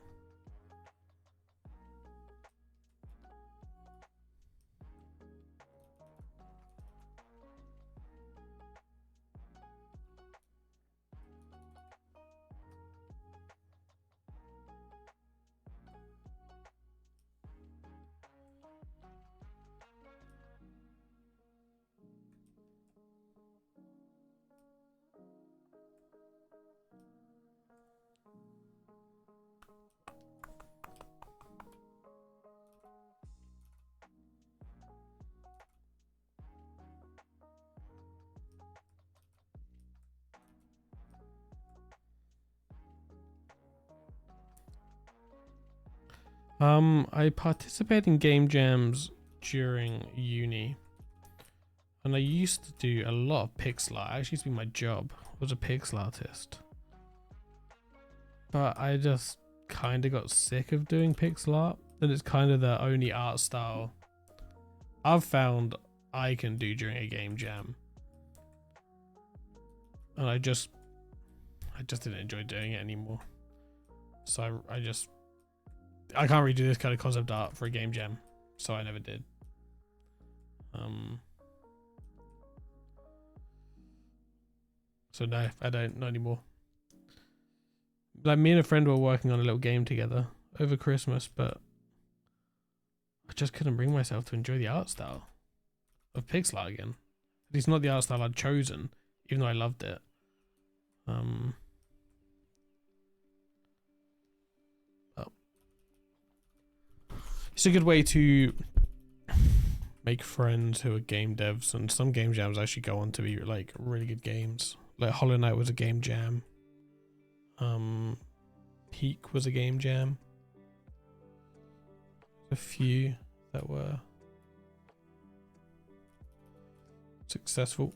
[SPEAKER 1] I participate in game jams during uni, and I used to do a lot of pixel art. Actually, used to be my job, was a pixel artist. But I just kind of got sick of doing pixel art, and it's kind of the only art style I've found I can do during a game jam. And I just didn't enjoy doing it anymore. So I can't really do this kind of concept art for a game jam, so I never did. So no, I don't, not anymore. Like me and a friend were working on a little game together over Christmas, but I just couldn't bring myself to enjoy the art style of pixel art again. At least not the art style I'd chosen, even though I loved it. It's a good way to make friends who are game devs, and some game jams actually go on to be like really good games. Like Hollow Knight was a game jam. Peak was a game jam. A few that were successful.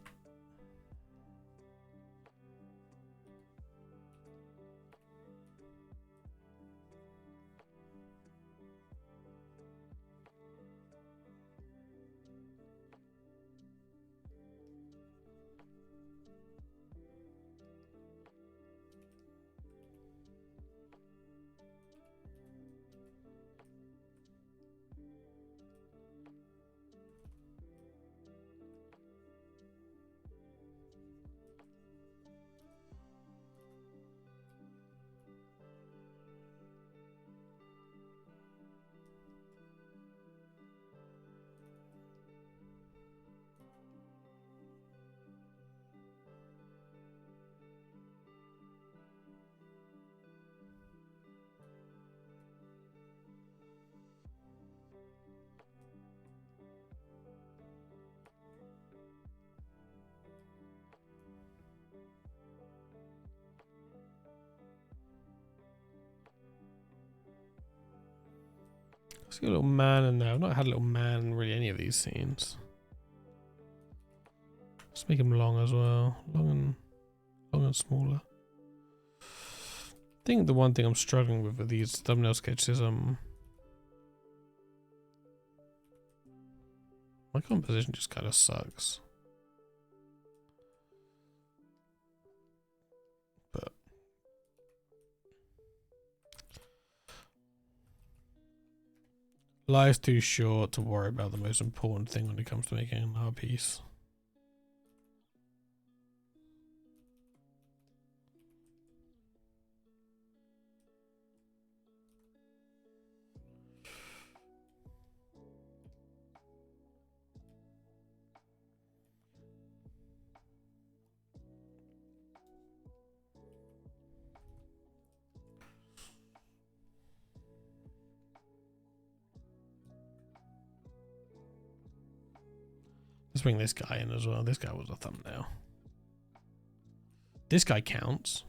[SPEAKER 1] Let's get a little man in there. I've not had a little man in really any of these scenes. Let's make him long as well. Long and smaller. I think the one thing I'm struggling with these thumbnail sketches my composition just kind of sucks. But life's too short to worry about the most important thing when it comes to making an art piece. Let's bring this guy in as well. This guy was a thumbnail. This guy counts.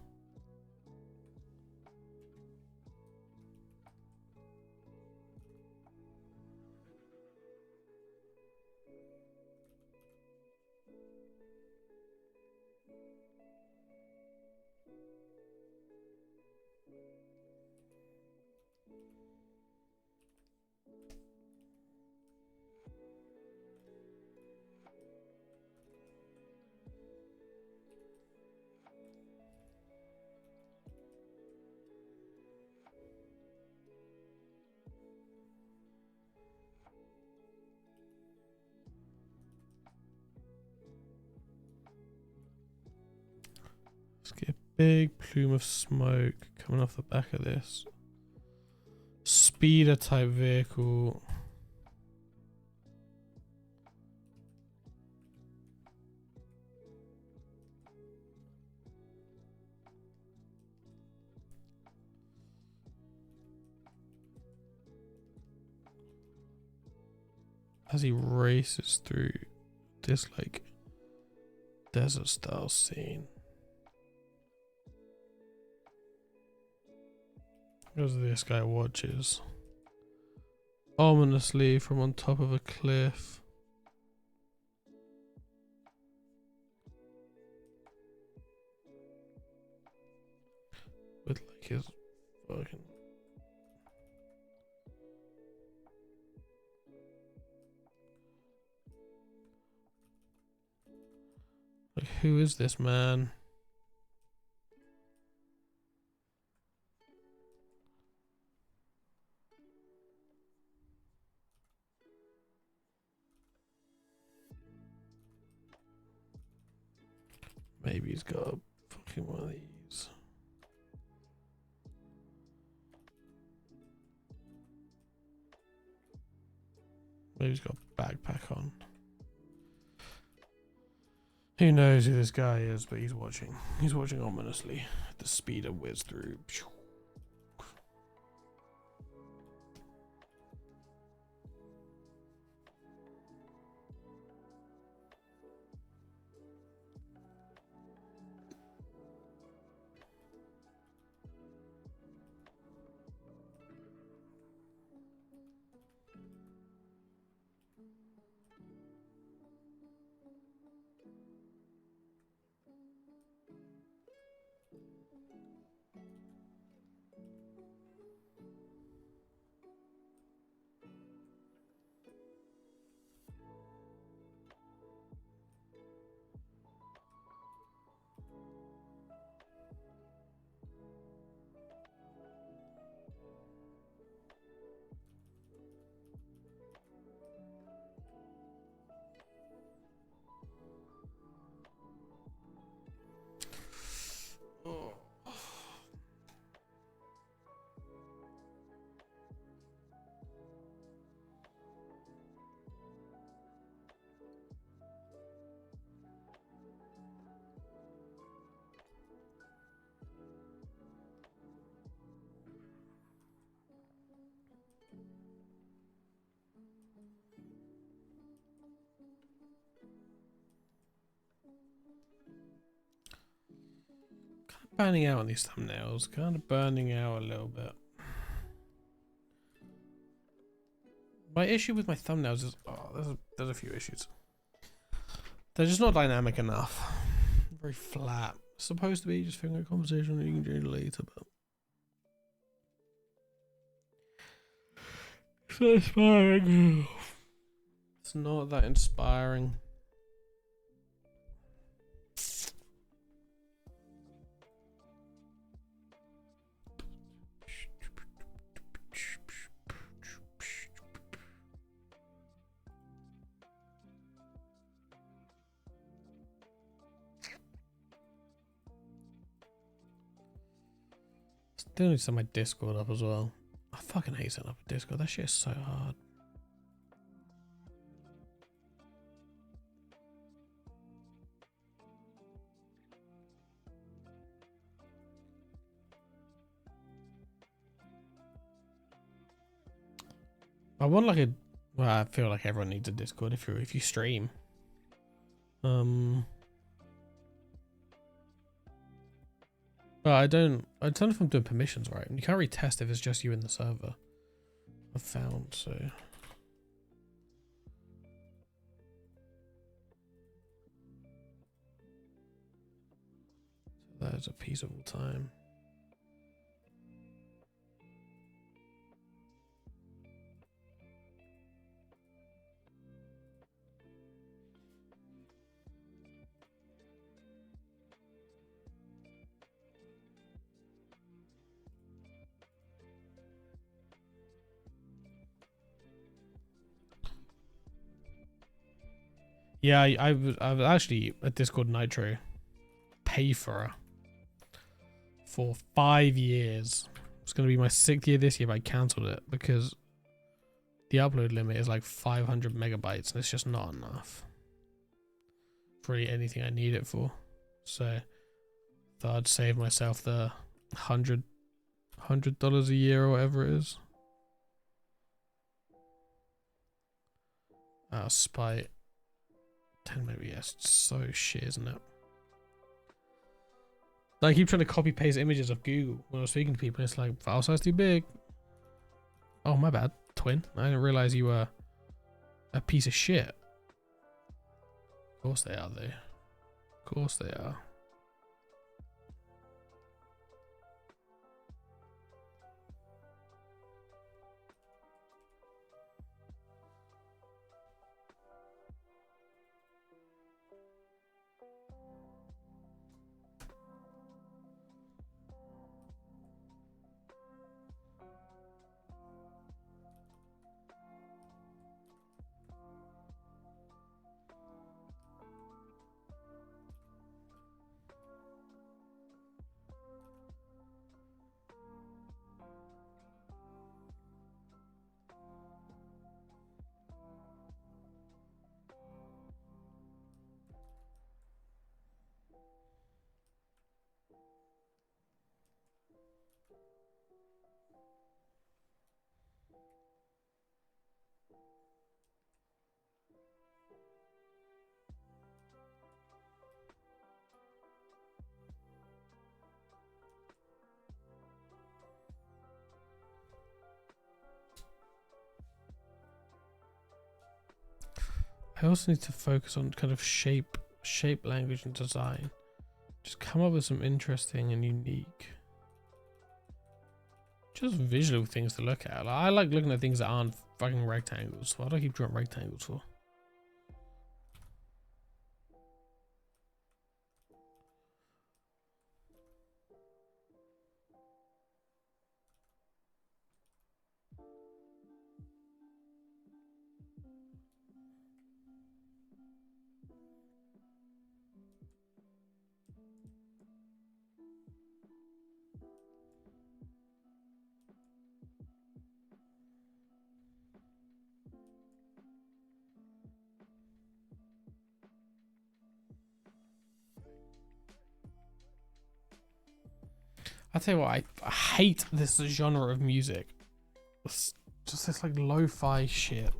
[SPEAKER 1] Let's get a big plume of smoke coming off the back of this. Speeder type vehicle. As he races through this like desert style scene. As this guy watches ominously from on top of a cliff. With like his fucking like, who is this man? Maybe he's got a fucking one of these. Maybe he's got a backpack on. Who knows who this guy is, but he's watching. He's watching ominously. The speeder whiz through. Burning out on these thumbnails, kind of burning out a little bit. my issue with my thumbnails is there's a few issues. They're just not dynamic enough. Very flat. It's supposed to be just figuring out conversation that you can do later, but it's not inspiring. It's not that inspiring. Still need to set my Discord up as well. I fucking hate setting up a Discord. That shit is so hard. I want like a. Well, I feel like everyone needs a Discord if you stream. But I don't know if I'm doing permissions right. You can't really test if it's just you in the server. I've found, so. There's a piece of all time. Yeah, I was actually at Discord Nitro pay for 5 years. It's going to be my 6th year this year, but I cancelled it because the upload limit is like 500 megabytes and it's just not enough for really anything I need it for. So thought I'd save myself the $100 a year or whatever it is. Spite 10 maybe. Yes, it's so shit, isn't it? I keep trying to copy paste images of Google when I was speaking to people. And it's like file size too big. Oh my bad, twin. I didn't realize you were a piece of shit. Of course they are, though. Of course they are. I also need to focus on kind of shape, language, and design. Just come up with some interesting and unique, just visual things to look at. Like, I like looking at things that aren't fucking rectangles. Why do I keep drawing rectangles for? I tell you what, I hate this genre of music. It's just this like lo-fi shit.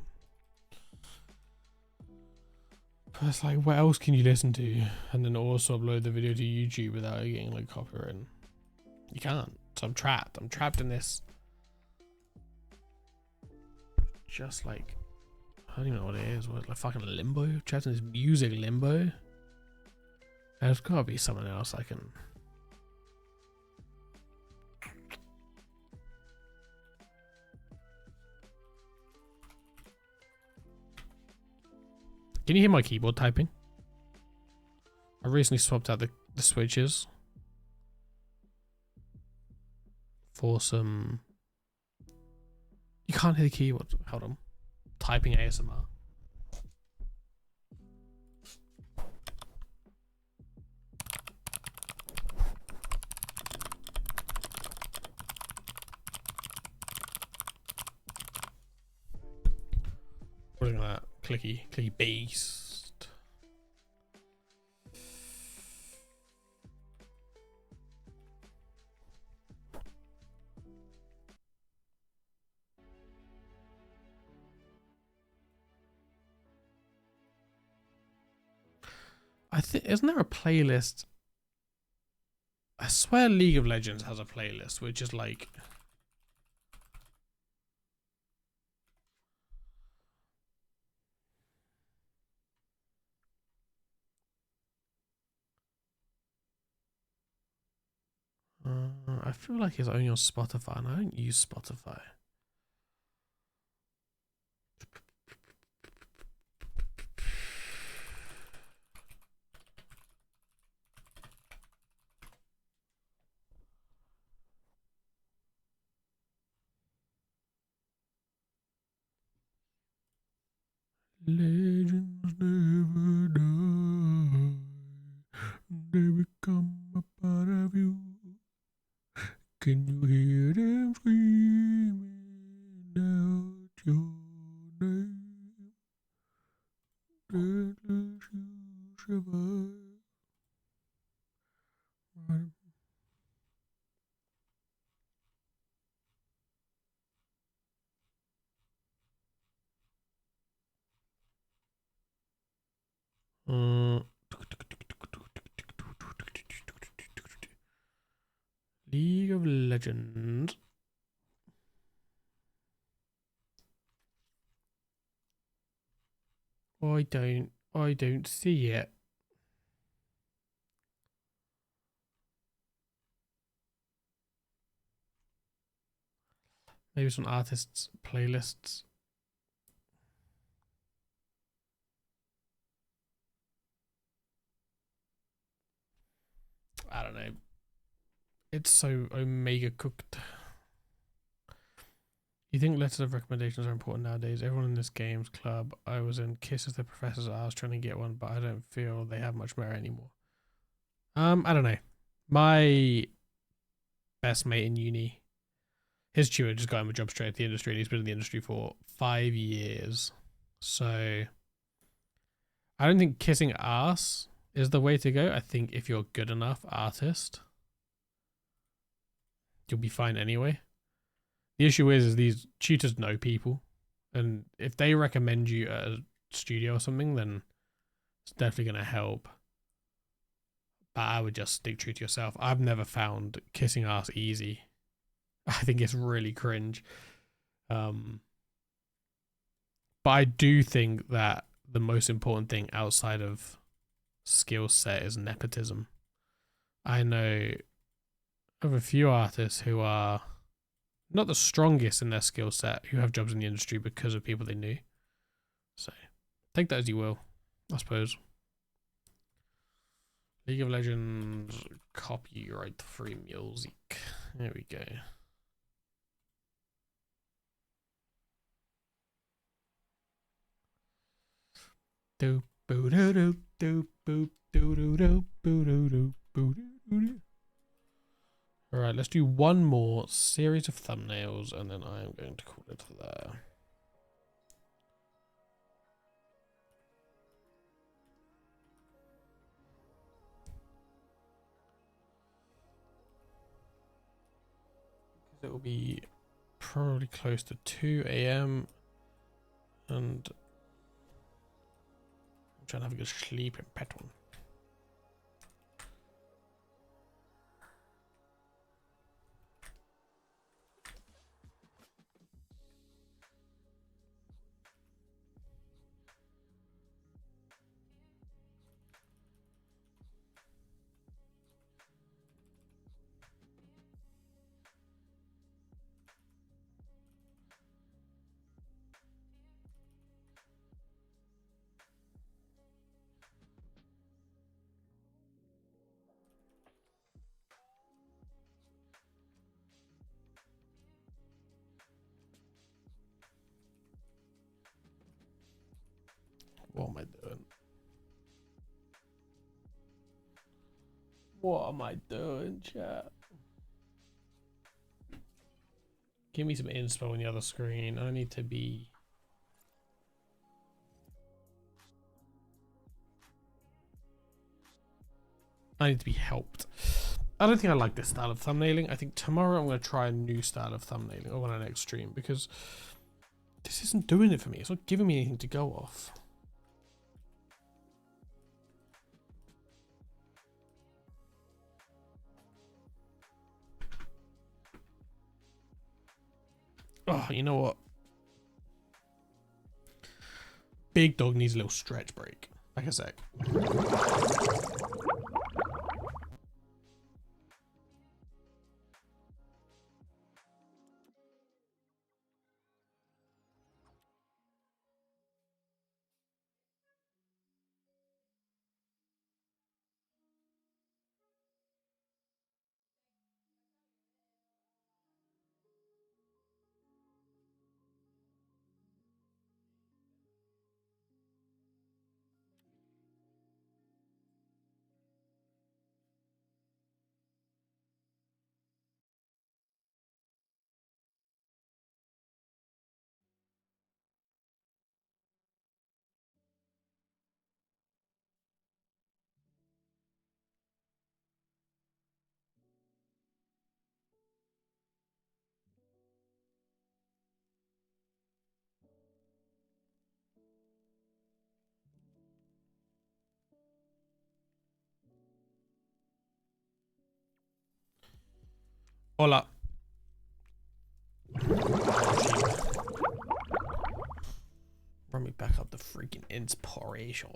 [SPEAKER 1] But it's like, what else can you listen to? And then also upload the video to YouTube without getting like copyright. You can't. So I'm trapped. I'm trapped in this just like, I don't even know what it is. What, like fucking limbo? Chatting is music limbo? There's gotta be something else I can. Can you hear my keyboard typing? I recently swapped out the switches for some. You can't hear the keyboard. Hold on. Typing ASMR. Putting that clicky beast. I think, isn't there a playlist? I swear League of Legends has a playlist which is like, I feel like it's only on Spotify and I don't use Spotify. Legends never die. They become a part of you. Can you hear them screaming out your name? Unless you survive. League of Legends. I don't see it. Maybe some artists' playlists. I don't know. It's so omega cooked. You think letters of recommendations are important nowadays? Everyone in this games club I was in kisses their professors. I was trying to get one, but I don't feel they have much merit anymore. I don't know. My best mate in uni, his tutor just got him a job straight at the industry, and he's been in the industry for 5 years. So I don't think kissing ass is the way to go. I think if you're good enough artist, you'll be fine anyway. The issue is these tutors know people, and if they recommend you at a studio or something, then it's definitely going to help. But I would just stick true to yourself. I've never found kissing ass easy. I think it's really cringe. But I do think that the most important thing outside of skill set is nepotism. I know of a few artists who are not the strongest in their skill set who have jobs in the industry because of people they knew. So take that as you will, I suppose. League of Legends copyright free music. There we go. Do boo do do do boop do do do boo do do boo do do. Alright, let's do one more series of thumbnails and then I am going to call it there. It will be probably close to 2 AM and I'm trying to have a good sleep in pattern. What am I doing? What am I doing, chat? Give me some inspo on the other screen. I need to be... I need to be helped. I don't think I like this style of thumbnailing. I think tomorrow I'm going to try a new style of thumbnailing or on our next stream because this isn't doing it for me. It's not giving me anything to go off. Oh, you know what? Big dog needs a little stretch break. Like a sec. Hola. Run me back up the freaking inspiration.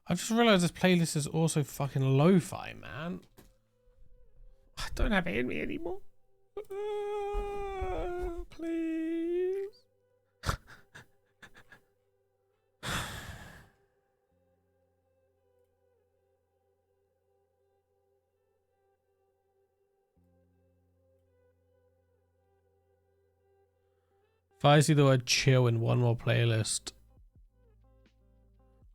[SPEAKER 1] I just realized this playlist is also fucking lo-fi, man. I don't have it in me anymore. Please. If I see the word chill in one more playlist,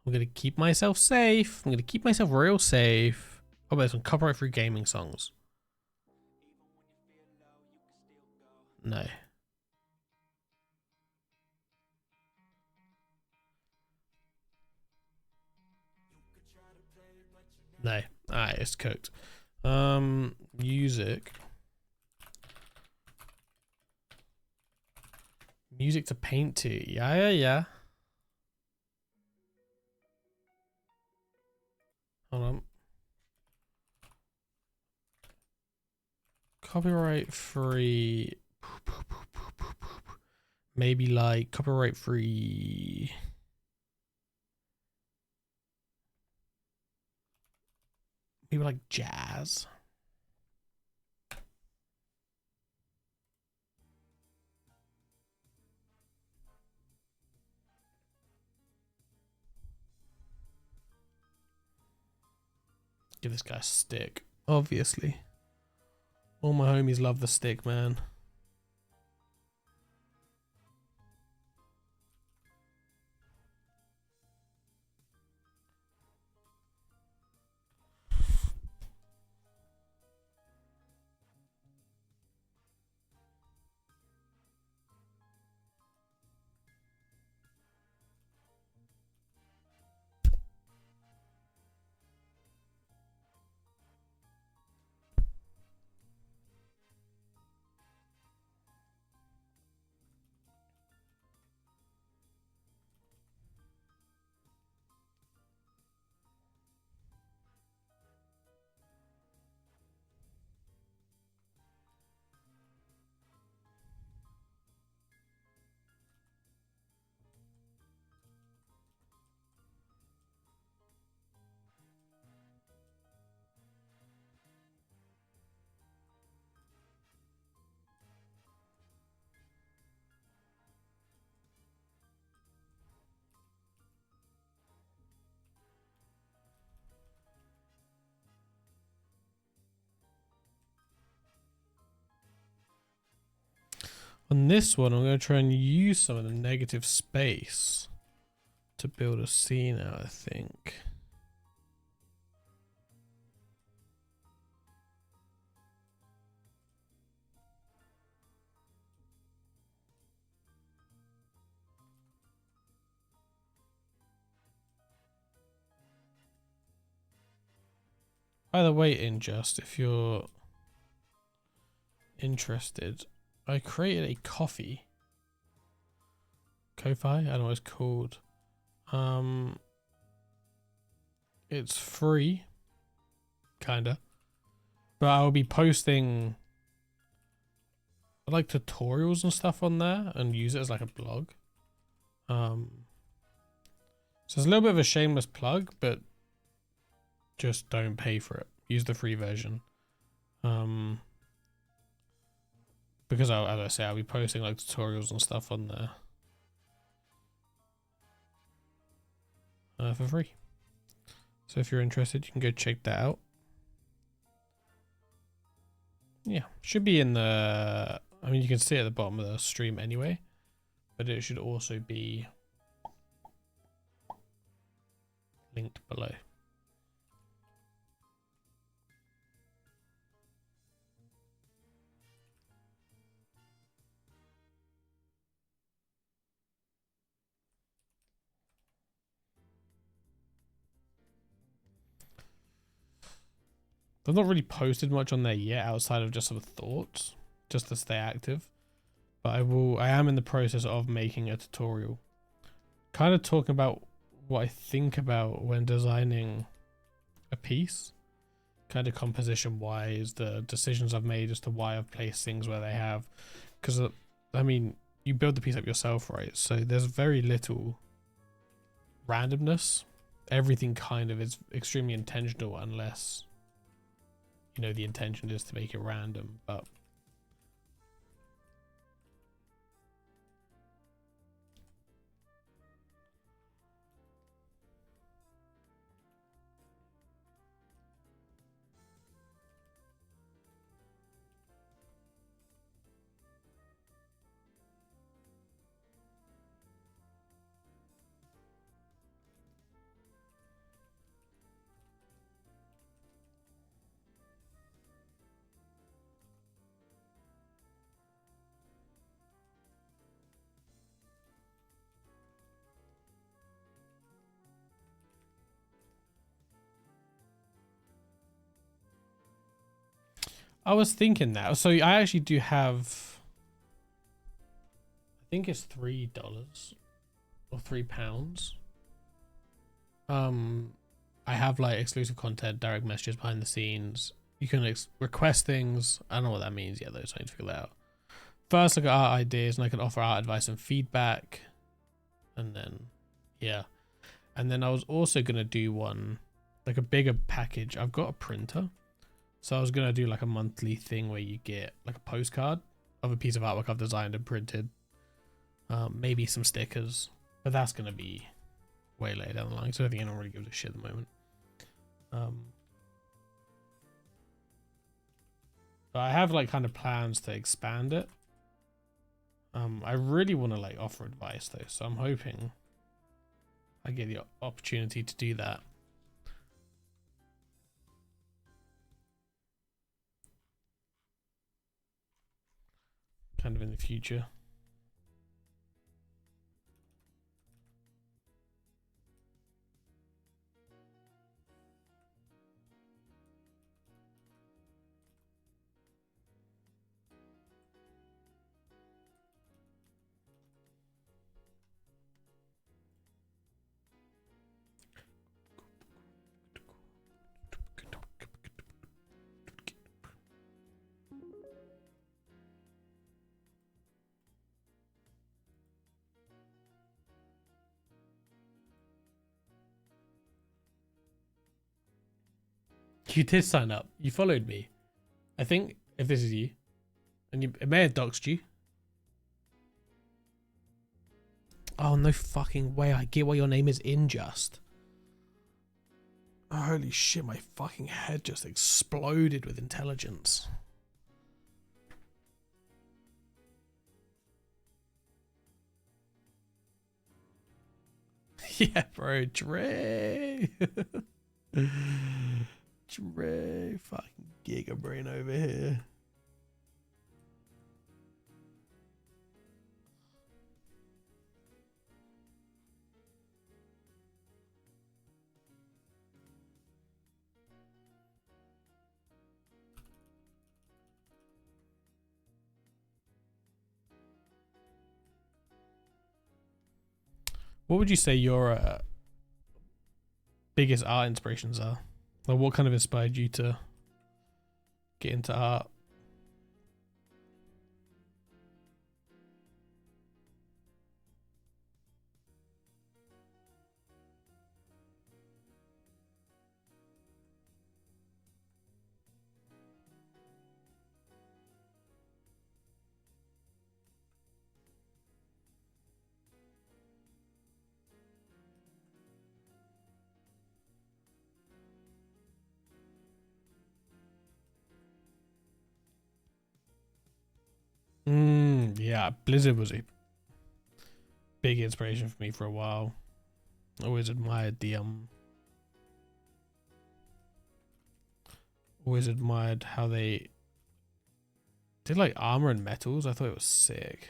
[SPEAKER 1] I'm gonna keep myself safe. I'm gonna keep myself real safe. Oh, there's some copyright-free gaming songs. No. No. Alright, it's cooked. Music. Music to paint to. Yeah. Hold on. Copyright free. Maybe like copyright free. Maybe like jazz. Give this guy a stick. Obviously. All my homies love the stick, man. On this one, I'm going to try and use some of the negative space to build a scene out, I think. By the way, Injust, if you're interested, I created a coffee. Ko-fi? I don't know what it's called. It's free. Kinda. But I'll be posting like tutorials and stuff on there and use it as like a blog. So it's a little bit of a shameless plug, but just don't pay for it. Use the free version. Because as I say, I'll be posting like tutorials and stuff on there for free. So if you're interested, you can go check that out. Yeah, should be in the, I mean, you can see it at the bottom of the stream anyway, but it should also be linked below. I've not really posted much on there yet outside of just some thoughts, just to stay active. But I am in the process of making a tutorial. Kind of talking about what I think about when designing a piece. Kind of composition wise, the decisions I've made as to why I've placed things where they have. Because, I mean, you build the piece up yourself, right? So there's very little randomness. Everything kind of is extremely intentional unless, you know, the intention is to make it random, but I was thinking that. So I actually do have, I think it's $3 or £3. I have like exclusive content, direct messages behind the scenes. You can request things. I don't know what that means yet though, so I need to figure that out. First, look at art ideas, and I can offer art advice and feedback. And then, yeah. And then I was also gonna do one, like a bigger package. I've got a printer, so I was gonna do like a monthly thing where you get like a postcard of a piece of artwork I've designed and printed. Maybe some stickers, but that's gonna be way later down the line, so I don't think anyone really gives a shit at the moment. But I have like kind of plans to expand it. I really want to like offer advice though, so I'm hoping I get the opportunity to do that. Kind of in the future. You did sign up. You followed me. I think if this is you, and it may have doxed you. Oh, no fucking way. I get why your name is Injust. Oh, holy shit, my fucking head just exploded with intelligence. Yeah, bro, Dre. Dre, fucking Giga Brain over here. What would you say your biggest art inspirations are? Like, what kind of inspired you to get into art? Yeah, Blizzard was a big inspiration for me for a while. Always admired the always admired how they did like armor and metals. I thought it was sick.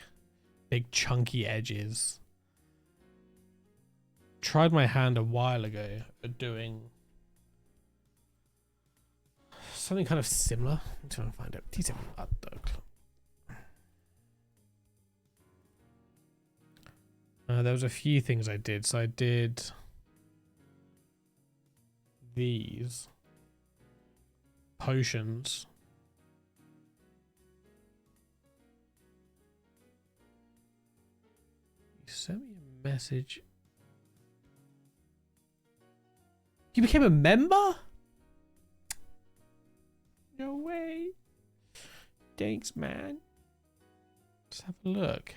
[SPEAKER 1] Big chunky edges. Tried my hand a while ago at doing something kind of similar. I'm trying to find it. T7 art dog. There was a few things I did. So I did these potions. You sent me a message. You became a member? No way. Thanks, man. Let's have a look.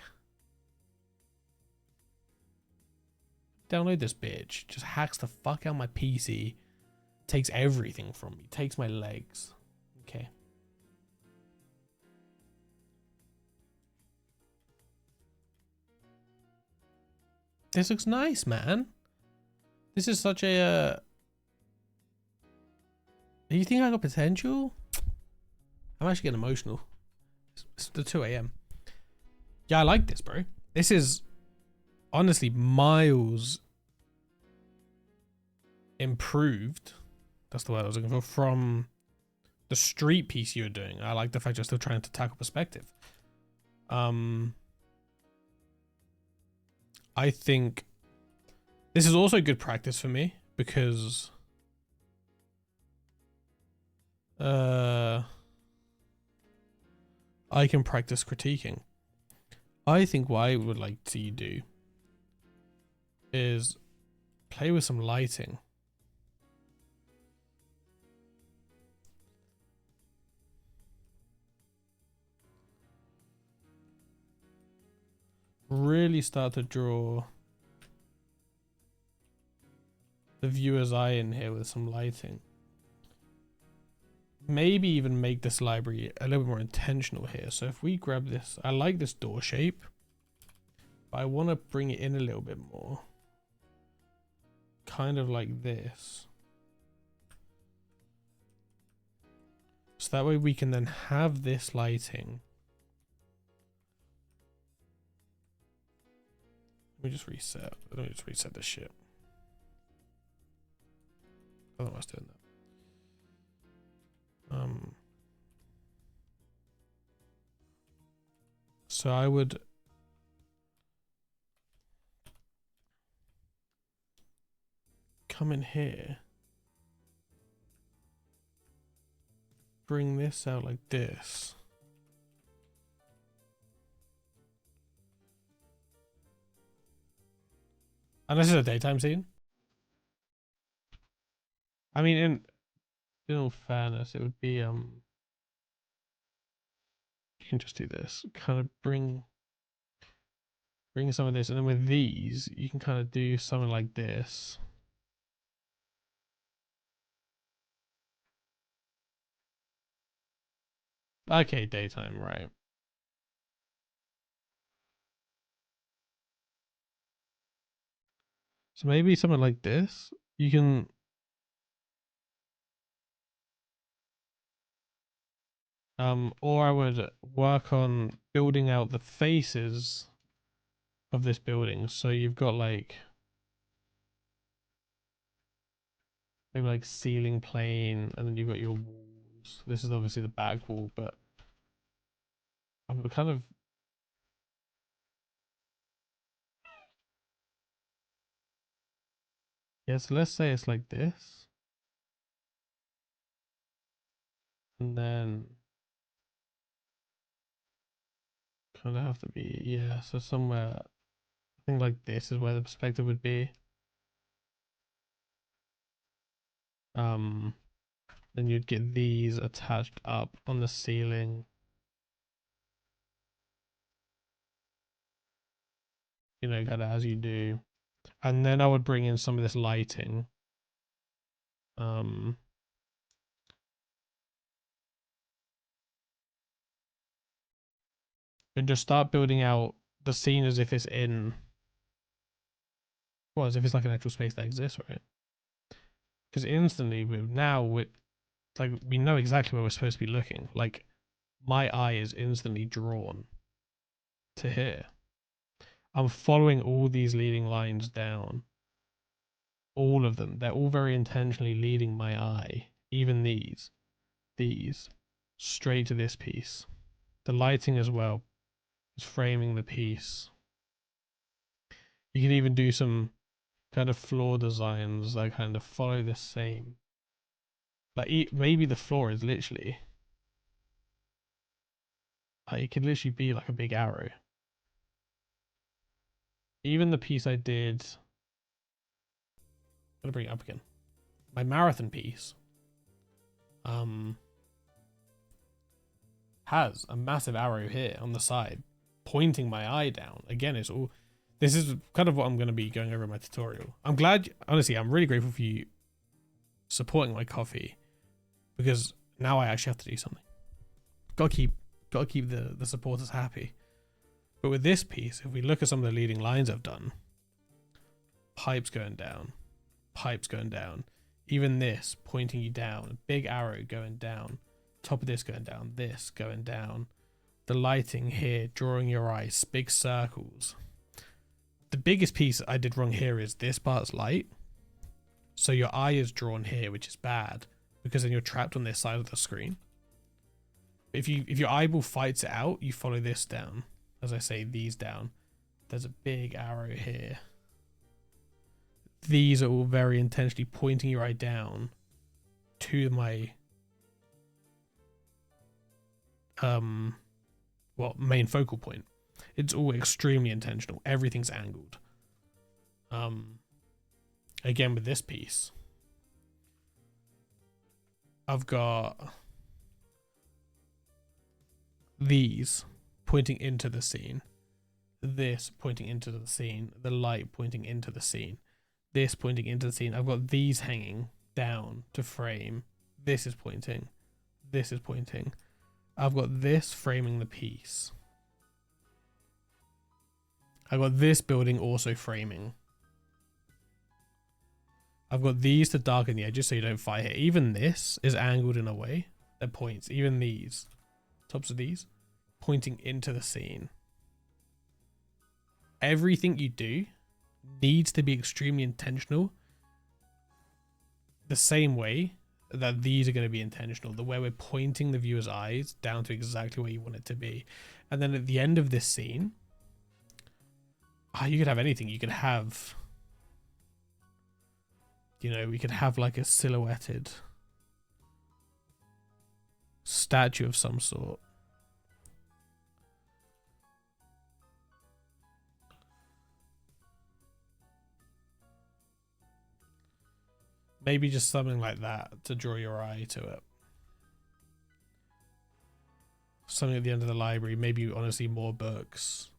[SPEAKER 1] Download this bitch. Just hacks the fuck out my PC. Takes everything from me. Takes my legs. Okay. This looks nice, man. This is such a... You think I got potential? I'm actually getting emotional. It's the 2 a.m. Yeah, I like this, bro. This is... honestly miles improved, that's the word I was looking for, from the street piece you were doing. I like the fact you're still trying to tackle perspective. I think this is also good practice for me because I can practice critiquing. I think what I would like to see you do is play with some lighting. Really start to draw the viewer's eye in here with some lighting. Maybe even make this library a little bit more intentional here. So if we grab this, I like this door shape, but I want to bring it in a little bit more. Kind of like this. So that way we can then have this lighting. Let me just reset. Let me just reset this shit. I don't know why I was doing that. So I would come in here, bring this out like this. And this is a daytime scene. I mean, in all fairness, it would be you can just do this, kind of bring some of this, and then with these you can kind of do something like this. Okay, daytime, right. So maybe something like this. You can or I would work on building out the faces of this building. So you've got like maybe like ceiling plane, and then you've got your walls. This is obviously the back wall, but I'm kind of so let's say it's like this, and then kind of have to be so somewhere I think like this is where the perspective would be. Then you'd get these attached up on the ceiling. You know, kind of as you do. And then I would bring in some of this lighting. And just start building out the scene as if it's in, well, as if it's like an actual space that exists, right? Because instantly, like we know exactly where we're supposed to be looking. Like my eye is instantly drawn to here. I'm following all these leading lines down. All of them. They're all very intentionally leading my eye. Even these, straight to this piece. The lighting as well is framing the piece. You can even do some kind of floor designs that kind of follow the same. Like maybe the floor is literally, like it could literally be like a big arrow. Even the piece I did, I'm gonna bring it up again. My marathon piece, has a massive arrow here on the side, pointing my eye down. Again, it's all. This is kind of what I'm going to be going over in my tutorial. I'm glad, honestly, I'm really grateful for you supporting my coffee, because now I actually have to do something. Gotta keep the supporters happy. But with this piece, if we look at some of the leading lines I've done, pipes going down, even this pointing you down, big arrow going down, top of this going down, this going down, the lighting here drawing your eyes, big circles. The biggest piece I did wrong here is this part's light, so your eye is drawn here, which is bad because then you're trapped on this side of the screen. If your eyeball fights it out, you follow this down, as I say, these down, there's a big arrow here. These are all very intentionally pointing your eye down to my main focal point. It's all extremely intentional. Everything's angled. Again with this piece, I've got these pointing into the scene, this pointing into the scene, the light pointing into the scene, this pointing into the scene. I've got these hanging down to frame. This is pointing. This is pointing. I've got this framing the piece. I've got this building also framing. I've got these to darken the edges so you don't fight it. Even this is angled in a way that points. Even these, tops of these, pointing into the scene. Everything you do needs to be extremely intentional. The same way that these are going to be intentional. The way we're pointing the viewer's eyes down to exactly where you want it to be. And then at the end of this scene, you could have anything. You could have, you know, we could have like a silhouetted statue of some sort. Maybe just something like that to draw your eye to it. Something at the end of the library. Maybe honestly more books.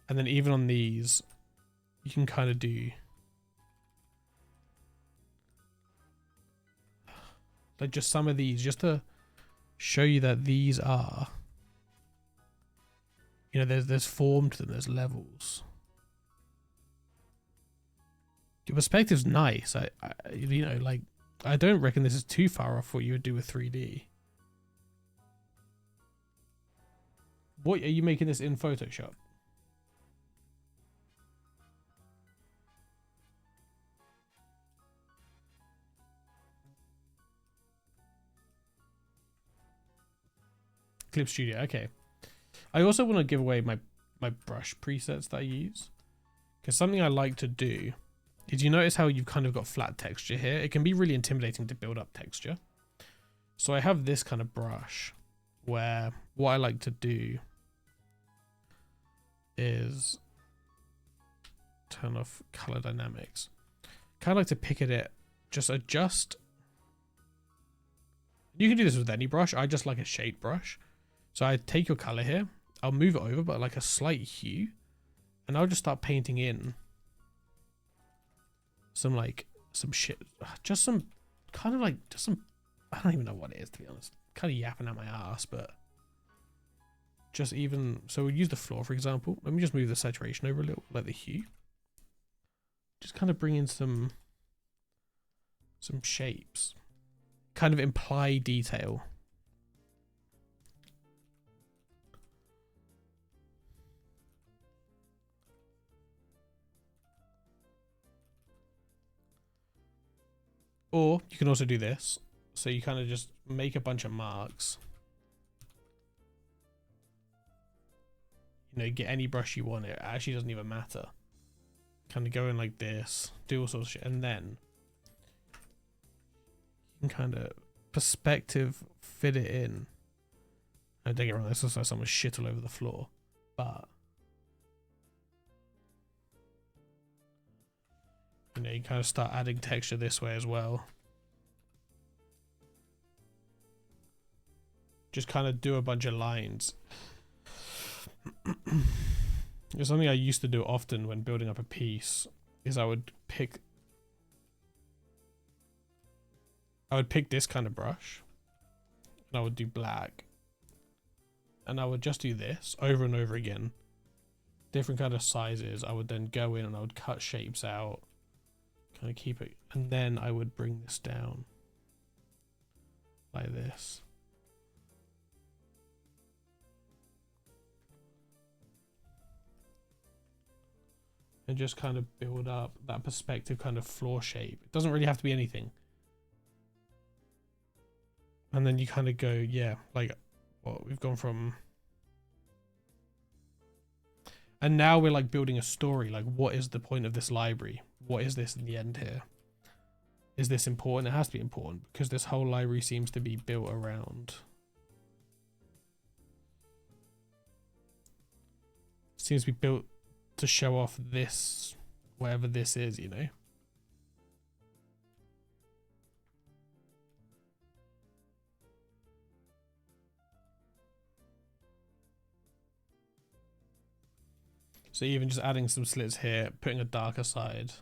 [SPEAKER 1] And then even on these, you can kind of do like just some of these, just to show you that these are, you know, there's form to them, there's levels. Your perspective's nice. I you know, like, I don't reckon this is too far off what you would do with 3D. What are you making this in Photoshop? Clip Studio, okay. I also want to give away my brush presets that I use, because something I like to do is, you notice how you've kind of got flat texture here? It can be really intimidating to build up texture. So I have this kind of brush where what I like to do is turn off color dynamics. Kind of like to pick at it, just adjust. You can do this with any brush. I just like a shade brush. So I take your color here, I'll move it over, but like a slight hue, and I'll just start painting in some shit, just some kind of like, just some, I don't even know what it is, to be honest. Kind of yapping at my ass, but just even, so we'll use the floor, for example. Let me just move the saturation over a little, like the hue. Just kind of bring in some shapes, kind of imply detail. Or you can also do this. So you kind of just make a bunch of marks. You know, get any brush you want. It actually doesn't even matter. Kind of go in like this, do all sorts of shit, and then you can kind of perspective fit it in. No, don't get me wrong, this looks like someone's shit all over the floor, but you know, you kind of start adding texture this way as well. Just kind of do a bunch of lines. It's something I used to do often when building up a piece, is I would pick this kind of brush, and I would do black, and I would just do this over and over again, different kind of sizes. I would then go in and I would cut shapes out, kind of keep it, and then I would bring this down like this. And just kind of build up that perspective kind of floor shape. It doesn't really have to be anything. And then you kind of go, yeah, like, well, we've gone from, And now we're like building a story. Like, what is the point of this library? What is this in the end here? Is this important? It has to be important because this whole library seems to be built around. Seems to be built to show off this, whatever this is, you know? So even just adding some slits here, putting a darker side.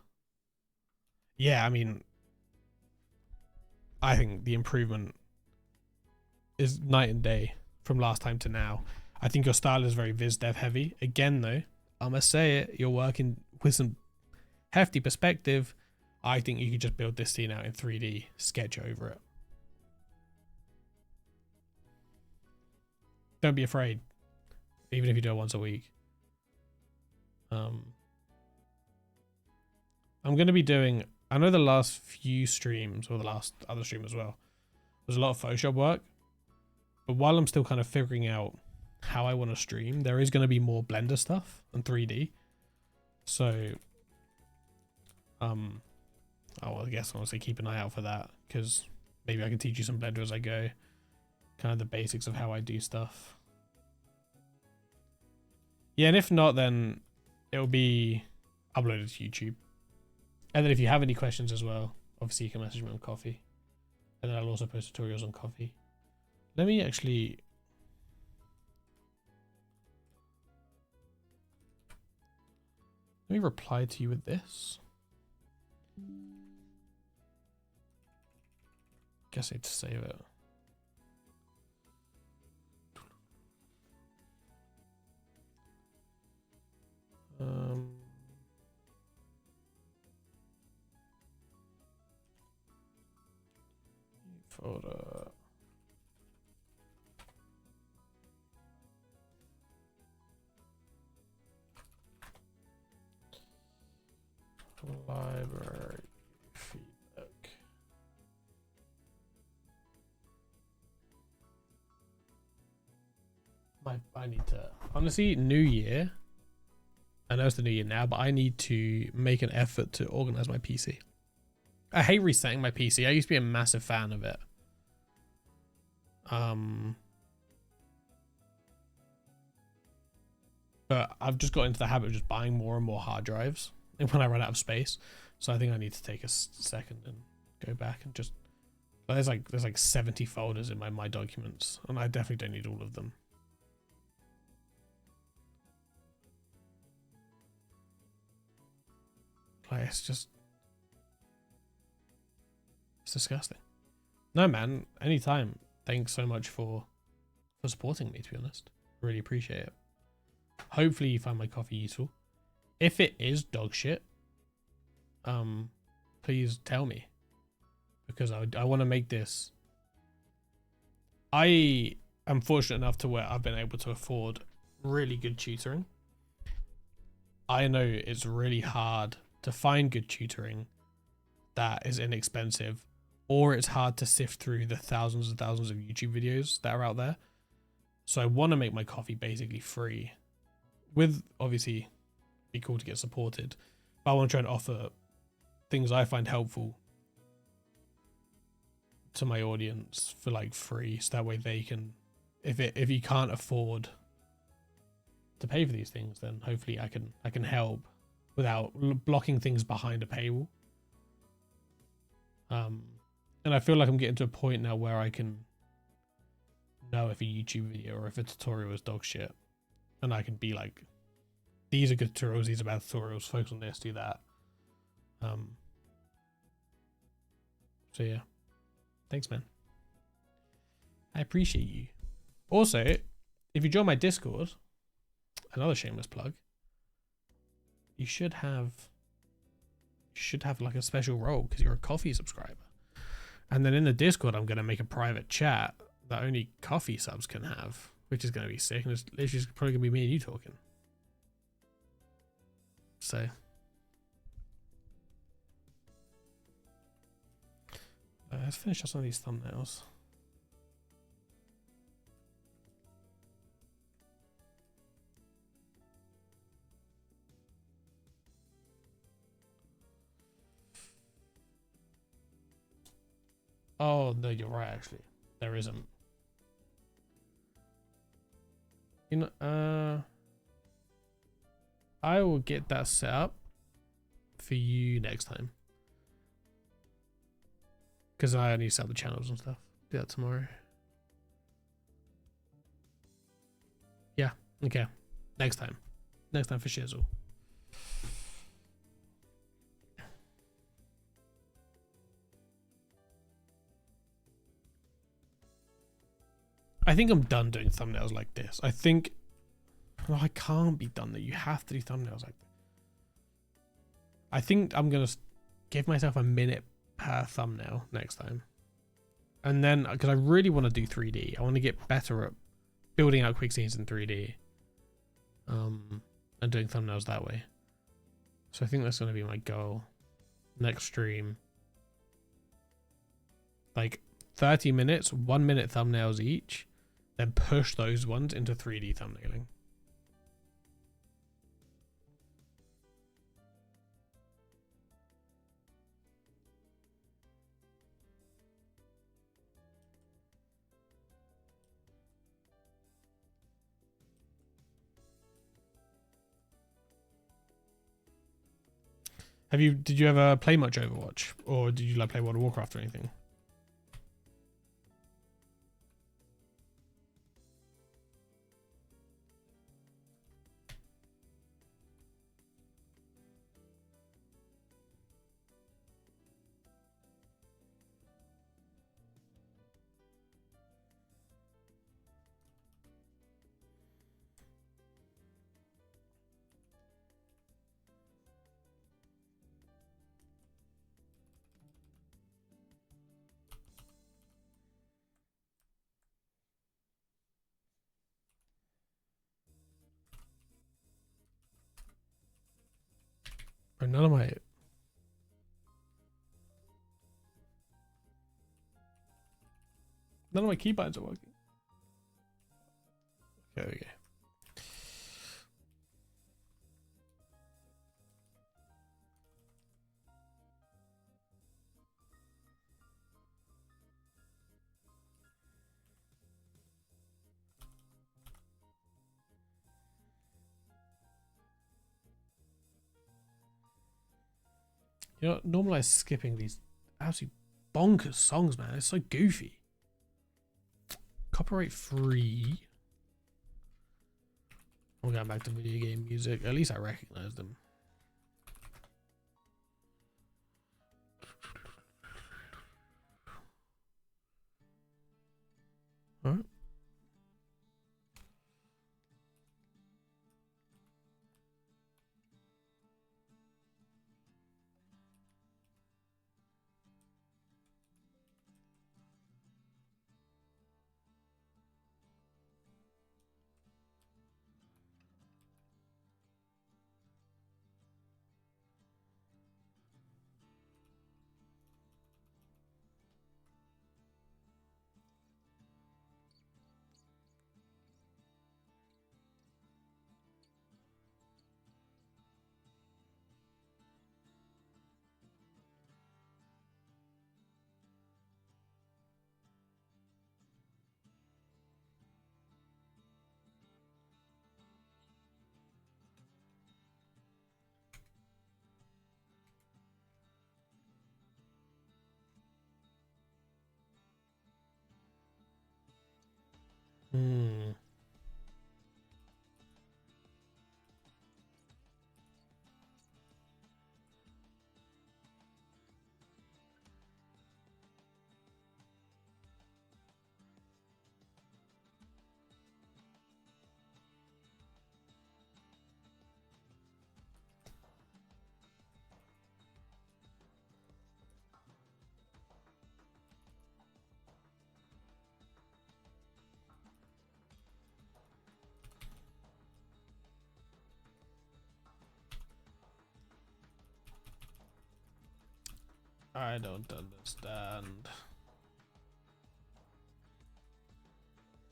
[SPEAKER 1] Yeah, I mean, I think the improvement is night and day from last time to now. I think your style is very viz dev heavy. Again though, I must say it, you're working with some hefty perspective. I think you could just build this scene out in 3D, sketch over it. Don't be afraid, even if you do it once a week. I'm going to be doing, I know the last few streams, or the last other stream as well, there's a lot of Photoshop work. But while I'm still kind of figuring out how I want to stream, there is going to be more Blender stuff and 3D. So, I guess honestly keep an eye out for that, because maybe I can teach you some Blender as I go. Kind of the basics of how I do stuff. Yeah, and if not, then it'll be uploaded to YouTube. And then if you have any questions as well, obviously you can message me on Coffee. And then I'll also post tutorials on Coffee. Let me actually... Let me reply to you with this. Guess I need to save it. Folder. Library feedback. I need to honestly, new year. I know it's the new year now, but I need to make an effort to organize my PC. I hate resetting my PC. I used to be a massive fan of it. But I've just got into the habit of just buying more and more hard drives and when I run out of space. So I think I need to take a second and go back and just... There's like 70 folders in my documents, and I definitely don't need all of them. Like, it's just... It's disgusting. No, man, anytime. Thanks so much for supporting me, to be honest. Really appreciate it. Hopefully you find my coffee useful. If it is dog shit, please tell me. Because I want to make this... I am fortunate enough to where I've been able to afford really good tutoring. I know it's really hard to find good tutoring that is inexpensive, or it's hard to sift through the thousands and thousands of YouTube videos that are out there. So I want to make my coffee basically free, with obviously be cool to get supported, but I want to try and offer things I find helpful to my audience for like free, so that way they can, if you can't afford to pay for these things, then hopefully I can help without blocking things behind a paywall. And I feel like I'm getting to a point now where I can know if a YouTube video or if a tutorial is dog shit, and I can be like, these are good tutorials, these are bad tutorials, focus on this, do that. So yeah, thanks, man. I appreciate you. Also, if you join my Discord, another shameless plug, you should have like a special role because you're a coffee subscriber. And then in the Discord, I'm going to make a private chat that only coffee subs can have, which is going to be sick. And it's literally probably going to be me and you talking. So let's finish up some of these thumbnails. Oh, no, you're right, actually. There isn't. You know, I will get that set up for you next time. Because I only set up the channels and stuff. Do that tomorrow. Yeah, okay. Next time. Next time for shizzle. I think I'm done doing thumbnails like this. I think... Oh, I can't be done that. You have to do thumbnails like this. I think I'm going to give myself a minute per thumbnail next time. And then, because I really want to do 3D. I want to get better at building out quick scenes in 3D. And doing thumbnails that way. So I think that's going to be my goal. Next stream. Like 30 minutes, 1 minute thumbnails each. Then push those ones into 3D thumbnailing. Did you ever play much Overwatch? Or did you like play World of Warcraft or anything? Bro, none of my keypads are working. There we go. You know, normalize skipping these absolutely bonkers songs, man. It's so goofy. Copyright free. We're going back to video game music. At least I recognize them. All right. Hmm. I don't understand.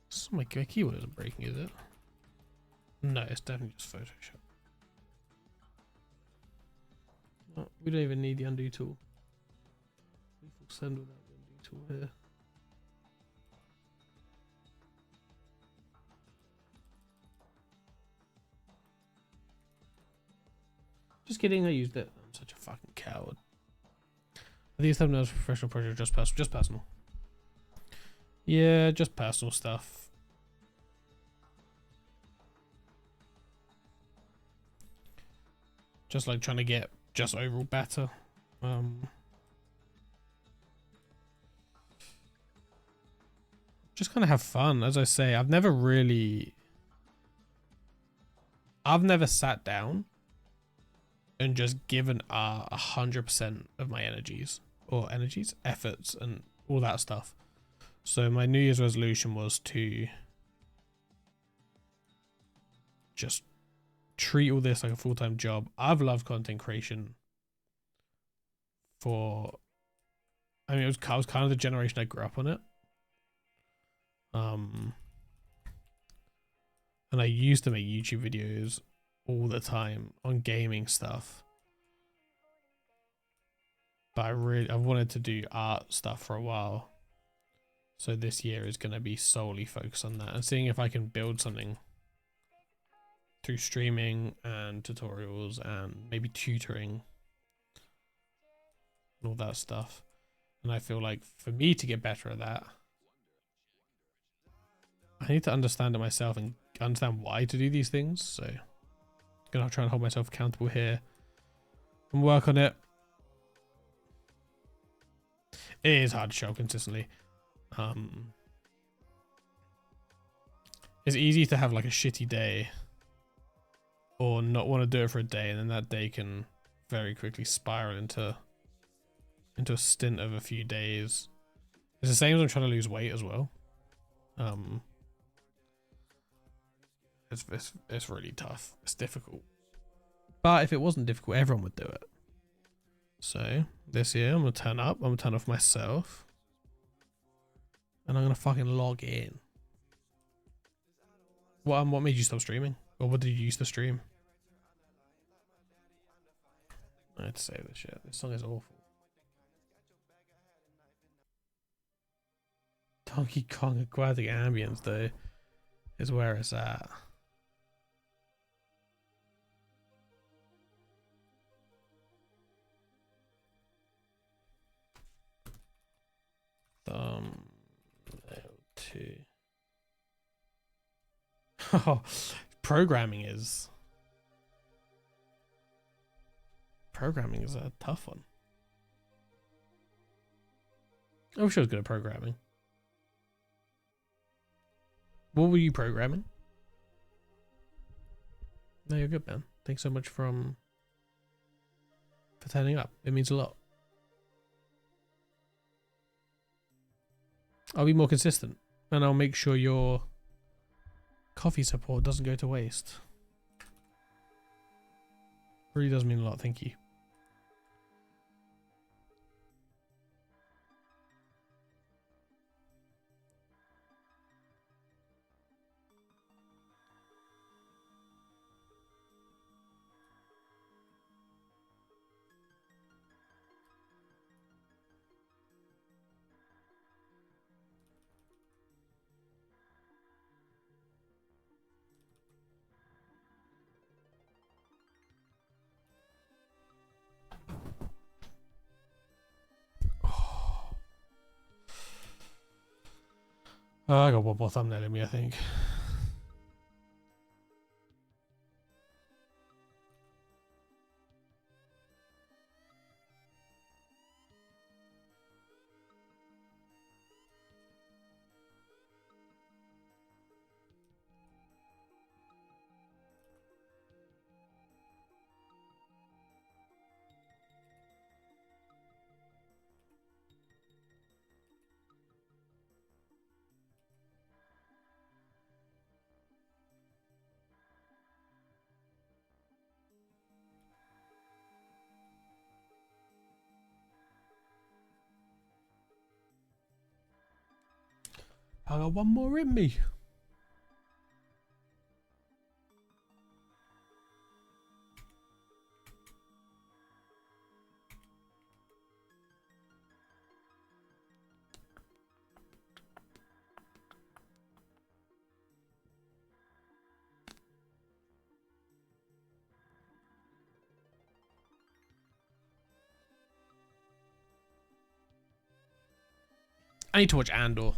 [SPEAKER 1] So my keyboard isn't breaking, is it? No, it's definitely just Photoshop. Oh, we don't even need the undo tool. Send without the undo tool. tool here. Just kidding, I used it. I'm such a fucking coward. Are these thumbnails for professional project, just personal? Just personal. Yeah, just personal stuff. Just like trying to get just overall better. Just kind of have fun. As I say, I've never sat down and just given 100% of my efforts and all that stuff. So my New Year's resolution was to just treat all this like a full-time job. I've loved content creation for, I mean, I was kind of the generation I grew up on it. And I used to make YouTube videos all the time on gaming stuff. But I've wanted to do art stuff for a while. So this year is going to be solely focused on that and seeing if I can build something through streaming and tutorials and maybe tutoring and all that stuff. And I feel like for me to get better at that, I need to understand it myself and understand why to do these things. So I'm gonna try and hold myself accountable here and work on it. It is hard to show consistently. It's easy to have like a shitty day or not want to do it for a day, and then that day can very quickly spiral into a stint of a few days. It's the same as I'm trying to lose weight as well. It's really tough. It's difficult. But if it wasn't difficult, everyone would do it. So this year I'm gonna turn up. I'm gonna turn off myself, and I'm gonna fucking log in. What made you stop streaming? Or what did you use to stream? I had to say this shit. This song is awful. Donkey Kong Aquatic Ambience though is where it's at. Thumbnail 2. Oh, programming is a tough one. I wish I was good at programming. What were you programming? No, you're good, man. Thanks so much for turning up. It means a lot. I'll be more consistent, and I'll make sure your coffee support doesn't go to waste. Really does mean a lot. Thank you. I got one more thumbnail in me, I think. I got one more in me. I need to watch Andor.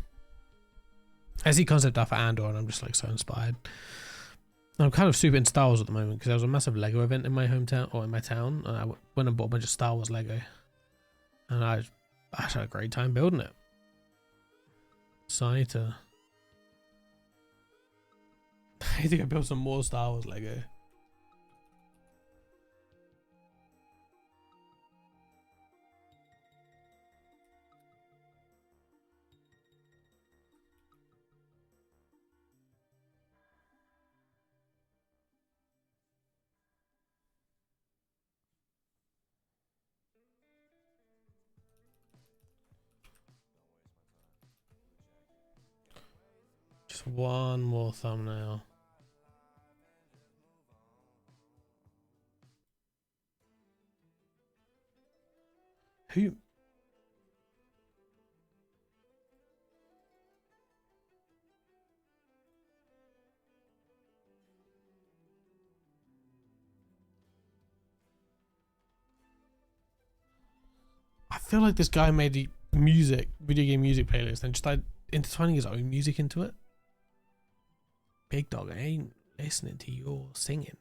[SPEAKER 1] I see concept art for Andor and I'm just like so inspired. I'm kind of super into Star Wars at the moment because there was a massive Lego event in my hometown or in my town, and I went and bought a bunch of Star Wars Lego, and I had a great time building it. So I need to go build some more Star Wars Lego. Just one more thumbnail. Who? I feel like this guy made the video game music playlist, and just started intertwining his own music into it. Big dog, I ain't listening to your singing.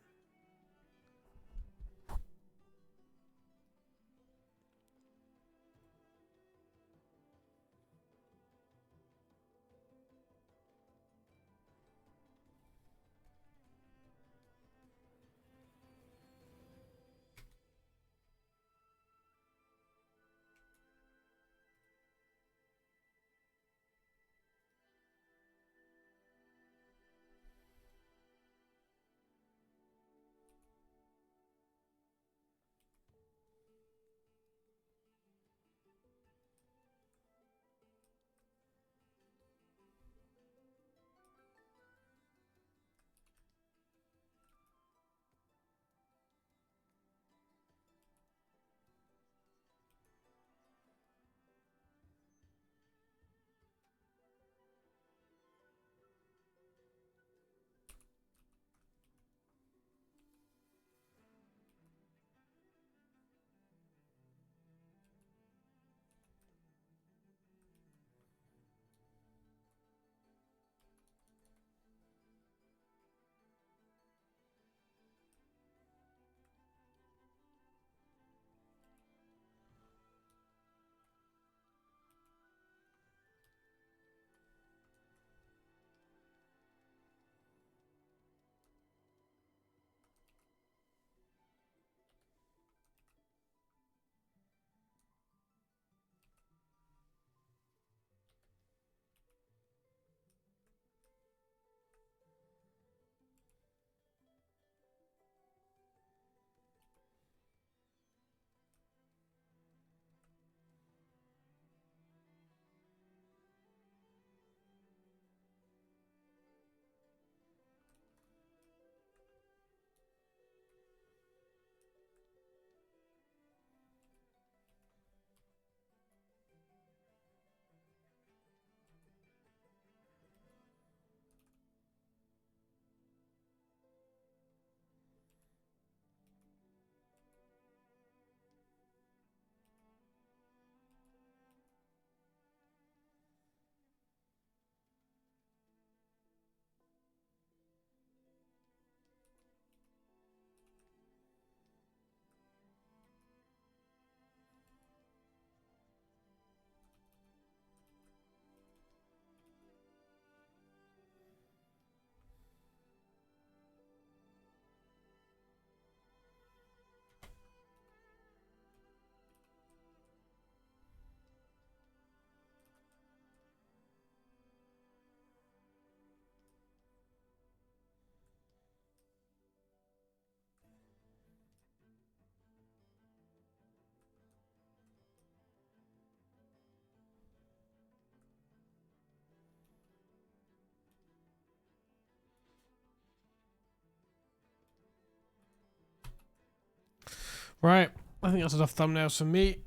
[SPEAKER 1] Right, I think that's enough thumbnails for me.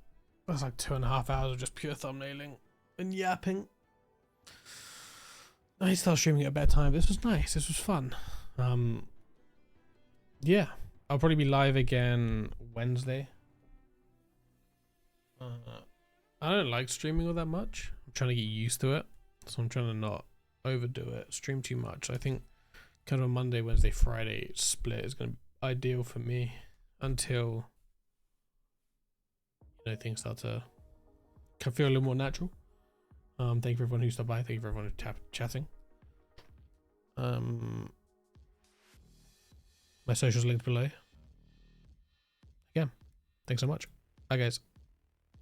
[SPEAKER 1] That's like 2.5 hours of just pure thumbnailing and yapping. I need to start streaming at a better time. This was nice. This was fun. Yeah, I'll probably be live again Wednesday. I don't like streaming all that much. I'm trying to get used to it. So I'm trying to not overdo it, stream too much. I think kind of a Monday, Wednesday, Friday split is going to be ideal for me until, you know, things start to feel a little more natural. Thank you for everyone who stopped by. Thank you for everyone who's chatting. My socials linked below. Again, thanks so much. Bye guys.